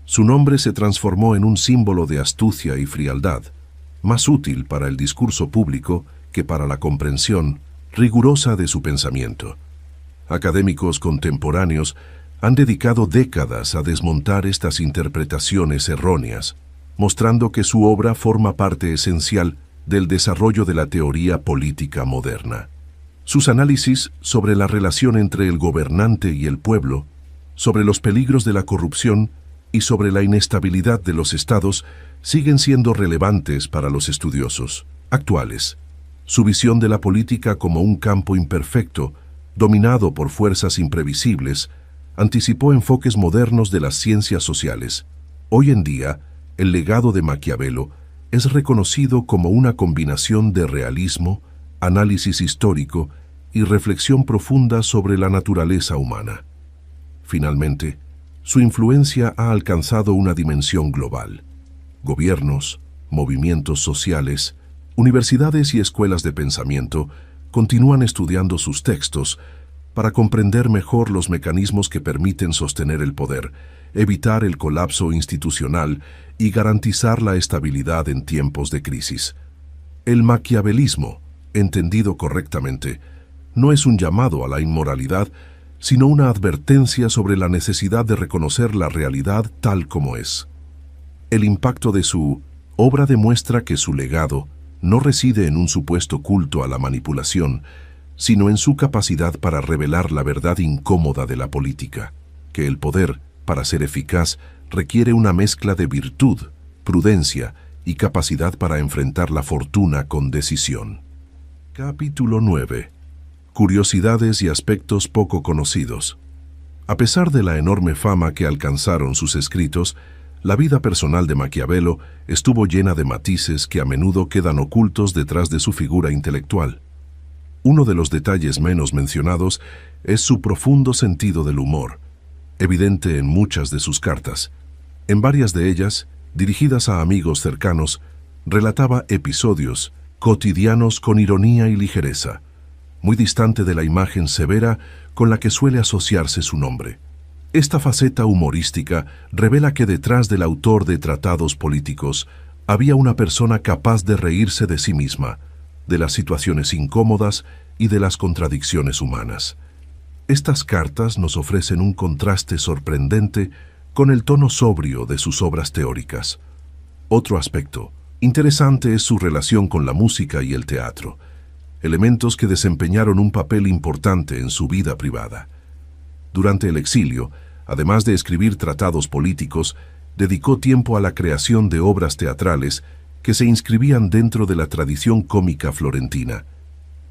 Su nombre se transformó en un símbolo de astucia y frialdad, más útil para el discurso público que para la comprensión rigurosa de su pensamiento. Académicos contemporáneos han dedicado décadas a desmontar estas interpretaciones erróneas, mostrando que su obra forma parte esencial del desarrollo de la teoría política moderna. Sus análisis sobre la relación entre el gobernante y el pueblo, sobre los peligros de la corrupción y sobre la inestabilidad de los estados siguen siendo relevantes para los estudiosos actuales. Su visión de la política como un campo imperfecto, dominado por fuerzas imprevisibles, anticipó enfoques modernos de las ciencias sociales. Hoy en día, el legado de Maquiavelo es reconocido como una combinación de realismo, análisis histórico y reflexión profunda sobre la naturaleza humana. Finalmente, su influencia ha alcanzado una dimensión global. Gobiernos, movimientos sociales, universidades y escuelas de pensamiento continúan estudiando sus textos para comprender mejor los mecanismos que permiten sostener el poder, evitar el colapso institucional y garantizar la estabilidad en tiempos de crisis. El maquiavelismo, entendido correctamente, no es un llamado a la inmoralidad, sino una advertencia sobre la necesidad de reconocer la realidad tal como es. El impacto de su obra demuestra que su legado no reside en un supuesto culto a la manipulación, sino en su capacidad para revelar la verdad incómoda de la política, que el poder, para ser eficaz, requiere una mezcla de virtud, prudencia y capacidad para enfrentar la fortuna con decisión. Capítulo 9. Curiosidades y aspectos poco conocidos. A pesar de la enorme fama que alcanzaron sus escritos, la vida personal de Maquiavelo estuvo llena de matices que a menudo quedan ocultos detrás de su figura intelectual. Uno de los detalles menos mencionados es su profundo sentido del humor, evidente en muchas de sus cartas. En varias de ellas, dirigidas a amigos cercanos, relataba episodios cotidianos con ironía y ligereza, muy distante de la imagen severa con la que suele asociarse su nombre. Esta faceta humorística revela que detrás del autor de tratados políticos había una persona capaz de reírse de sí misma, de las situaciones incómodas y de las contradicciones humanas. Estas cartas nos ofrecen un contraste sorprendente con el tono sobrio de sus obras teóricas. Otro aspecto interesante es su relación con la música y el teatro, elementos que desempeñaron un papel importante en su vida privada. Durante el exilio, además de escribir tratados políticos, dedicó tiempo a la creación de obras teatrales que se inscribían dentro de la tradición cómica florentina.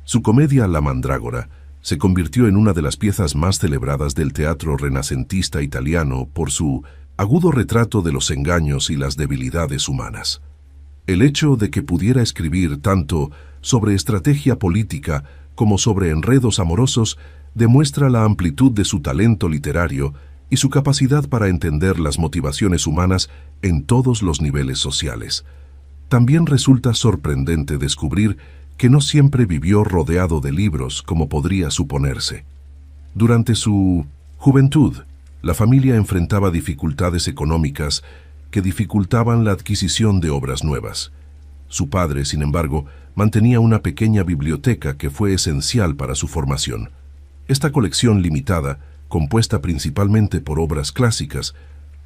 Su comedia La Mandrágora se convirtió en una de las piezas más celebradas del teatro renacentista italiano por su agudo retrato de los engaños y las debilidades humanas. El hecho de que pudiera escribir tanto sobre estrategia política como sobre enredos amorosos demuestra la amplitud de su talento literario y su capacidad para entender las motivaciones humanas en todos los niveles sociales. También resulta sorprendente descubrir que no siempre vivió rodeado de libros como podría suponerse. Durante su juventud, la familia enfrentaba dificultades económicas que dificultaban la adquisición de obras nuevas. Su padre, sin embargo, mantenía una pequeña biblioteca que fue esencial para su formación. Esta colección limitada, compuesta principalmente por obras clásicas,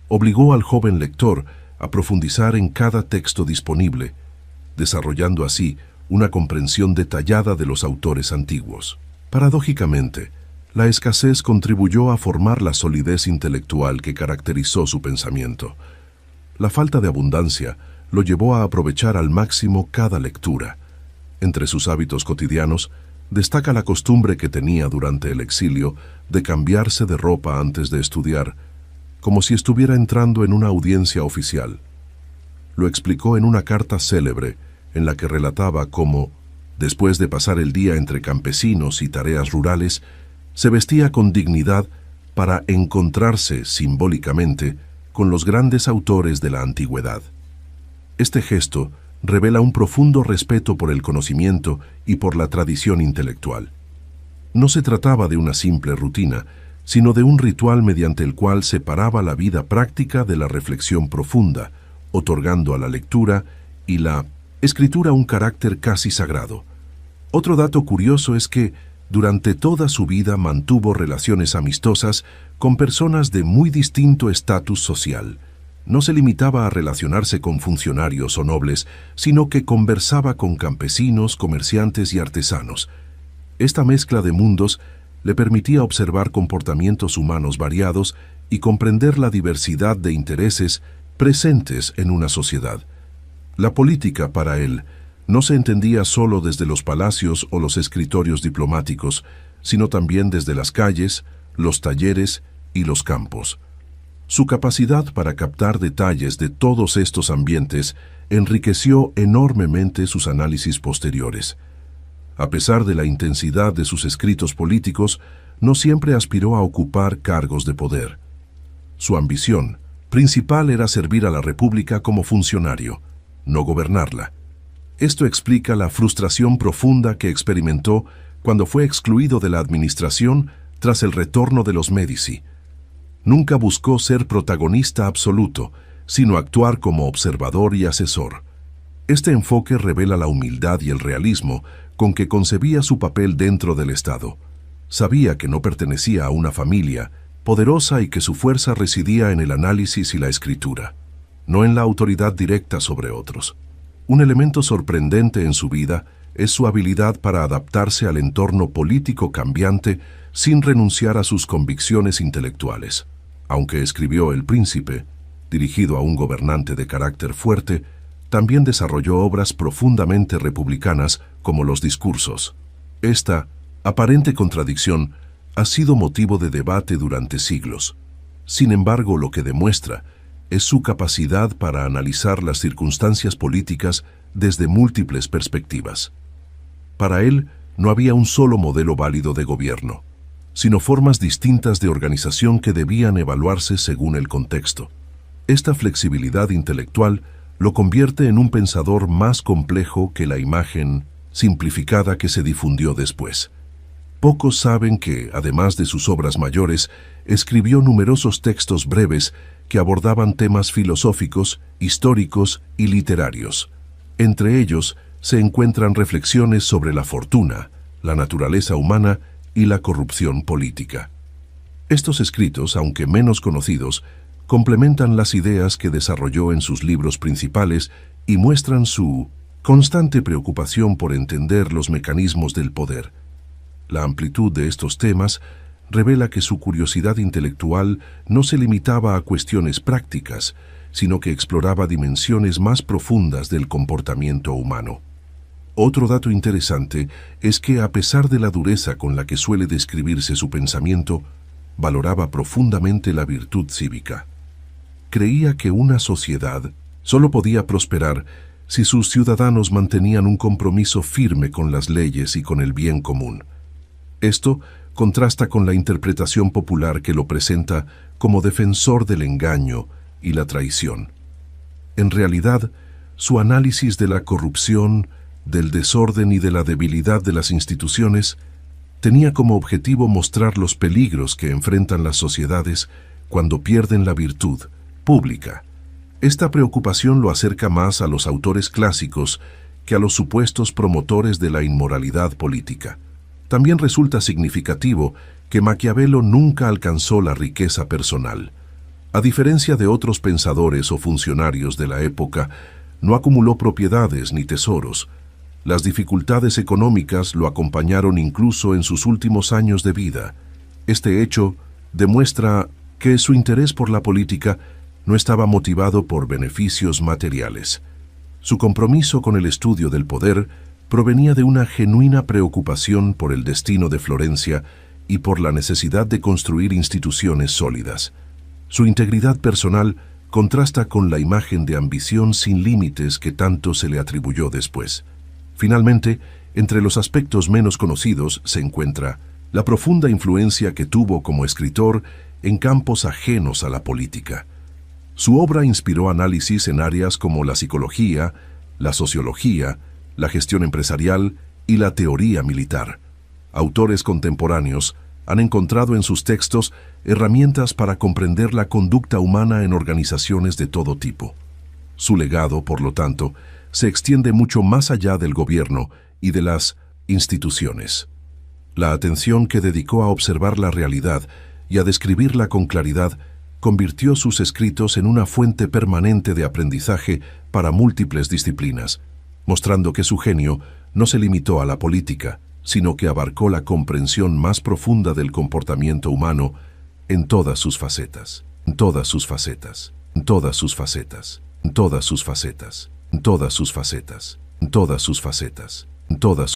obligó al joven lector a profundizar en cada texto disponible, desarrollando así una comprensión detallada de los autores antiguos. Paradójicamente, la escasez contribuyó a formar la solidez intelectual que caracterizó su pensamiento. La falta de abundancia lo llevó a aprovechar al máximo cada lectura. Entre sus hábitos cotidianos, destaca la costumbre que tenía durante el exilio de cambiarse de ropa antes de estudiar, como si estuviera entrando en una audiencia oficial. Lo explicó en una carta célebre en la que relataba cómo, después de pasar el día entre campesinos y tareas rurales, se vestía con dignidad para encontrarse simbólicamente con los grandes autores de la antigüedad. Este gesto revela un profundo respeto por el conocimiento y por la tradición intelectual. No se trataba de una simple rutina, sino de un ritual mediante el cual separaba la vida práctica de la reflexión profunda, otorgando a la lectura y la escritura un carácter casi sagrado. Otro dato curioso es que, durante toda su vida mantuvo relaciones amistosas con personas de muy distinto estatus social. No se limitaba a relacionarse con funcionarios o nobles, sino que conversaba con campesinos, comerciantes y artesanos. Esta mezcla de mundos le permitía observar comportamientos humanos variados y comprender la diversidad de intereses presentes en una sociedad. La política, para él, no se entendía solo desde los palacios o los escritorios diplomáticos, sino también desde las calles, los talleres y los campos. Su capacidad para captar detalles de todos estos ambientes enriqueció enormemente sus análisis posteriores. A pesar de la intensidad de sus escritos políticos, no siempre aspiró a ocupar cargos de poder. Su ambición principal era servir a la República como funcionario, no gobernarla. Esto explica la frustración profunda que experimentó cuando fue excluido de la administración tras el retorno de los Médici. Nunca buscó ser protagonista absoluto, sino actuar como observador y asesor. Este enfoque revela la humildad y el realismo con que concebía su papel dentro del Estado. Sabía que no pertenecía a una familia poderosa y que su fuerza residía en el análisis y la escritura, no en la autoridad directa sobre otros. Un elemento sorprendente en su vida es su habilidad para adaptarse al entorno político cambiante sin renunciar a sus convicciones intelectuales. Aunque escribió El Príncipe, dirigido a un gobernante de carácter fuerte, también desarrolló obras profundamente republicanas como Los Discursos. Esta aparente contradicción ha sido motivo de debate durante siglos. Sin embargo, lo que demuestra es su capacidad para analizar las circunstancias políticas desde múltiples perspectivas. Para él, no había un solo modelo válido de gobierno, sino formas distintas de organización que debían evaluarse según el contexto. Esta flexibilidad intelectual lo convierte en un pensador más complejo que la imagen simplificada que se difundió después. Pocos saben que, además de sus obras mayores, escribió numerosos textos breves que abordaban temas filosóficos, históricos y literarios. Entre ellos se encuentran reflexiones sobre la fortuna, la naturaleza humana y la corrupción política. Estos escritos, aunque menos conocidos, complementan las ideas que desarrolló en sus libros principales y muestran su constante preocupación por entender los mecanismos del poder. La amplitud de estos temas revela que su curiosidad intelectual no se limitaba a cuestiones prácticas, sino que exploraba dimensiones más profundas del comportamiento humano. Otro dato interesante es que, a pesar de la dureza con la que suele describirse su pensamiento, valoraba profundamente la virtud cívica. Creía que una sociedad solo podía prosperar si sus ciudadanos mantenían un compromiso firme con las leyes y con el bien común. Esto contrasta con la interpretación popular que lo presenta como defensor del engaño y la traición. En realidad, su análisis de la corrupción, del desorden y de la debilidad de las instituciones tenía como objetivo mostrar los peligros que enfrentan las sociedades cuando pierden la virtud pública. Esta preocupación lo acerca más a los autores clásicos que a los supuestos promotores de la inmoralidad política. También resulta significativo que Maquiavelo nunca alcanzó la riqueza personal. A diferencia de otros pensadores o funcionarios de la época, no acumuló propiedades ni tesoros. Las dificultades económicas lo acompañaron incluso en sus últimos años de vida. Este hecho demuestra que su interés por la política no estaba motivado por beneficios materiales. Su compromiso con el estudio del poder provenía de una genuina preocupación por el destino de Florencia y por la necesidad de construir instituciones sólidas. Su integridad personal contrasta con la imagen de ambición sin límites que tanto se le atribuyó después. Finalmente, entre los aspectos menos conocidos se encuentra la profunda influencia que tuvo como escritor en campos ajenos a la política. Su obra inspiró análisis en áreas como la psicología, la sociología, la gestión empresarial y la teoría militar. Autores contemporáneos han encontrado en sus textos herramientas para comprender la conducta humana en organizaciones de todo tipo. Su legado, por lo tanto, se extiende mucho más allá del gobierno y de las instituciones. La atención que dedicó a observar la realidad y a describirla con claridad convirtió sus escritos en una fuente permanente de aprendizaje para múltiples disciplinas, mostrando que su genio no se limitó a la política, sino que abarcó la comprensión más profunda del comportamiento humano en todas sus facetas, en todas sus facetas, en todas sus facetas, en todas sus facetas, en todas sus facetas, en todas sus facetas, en todas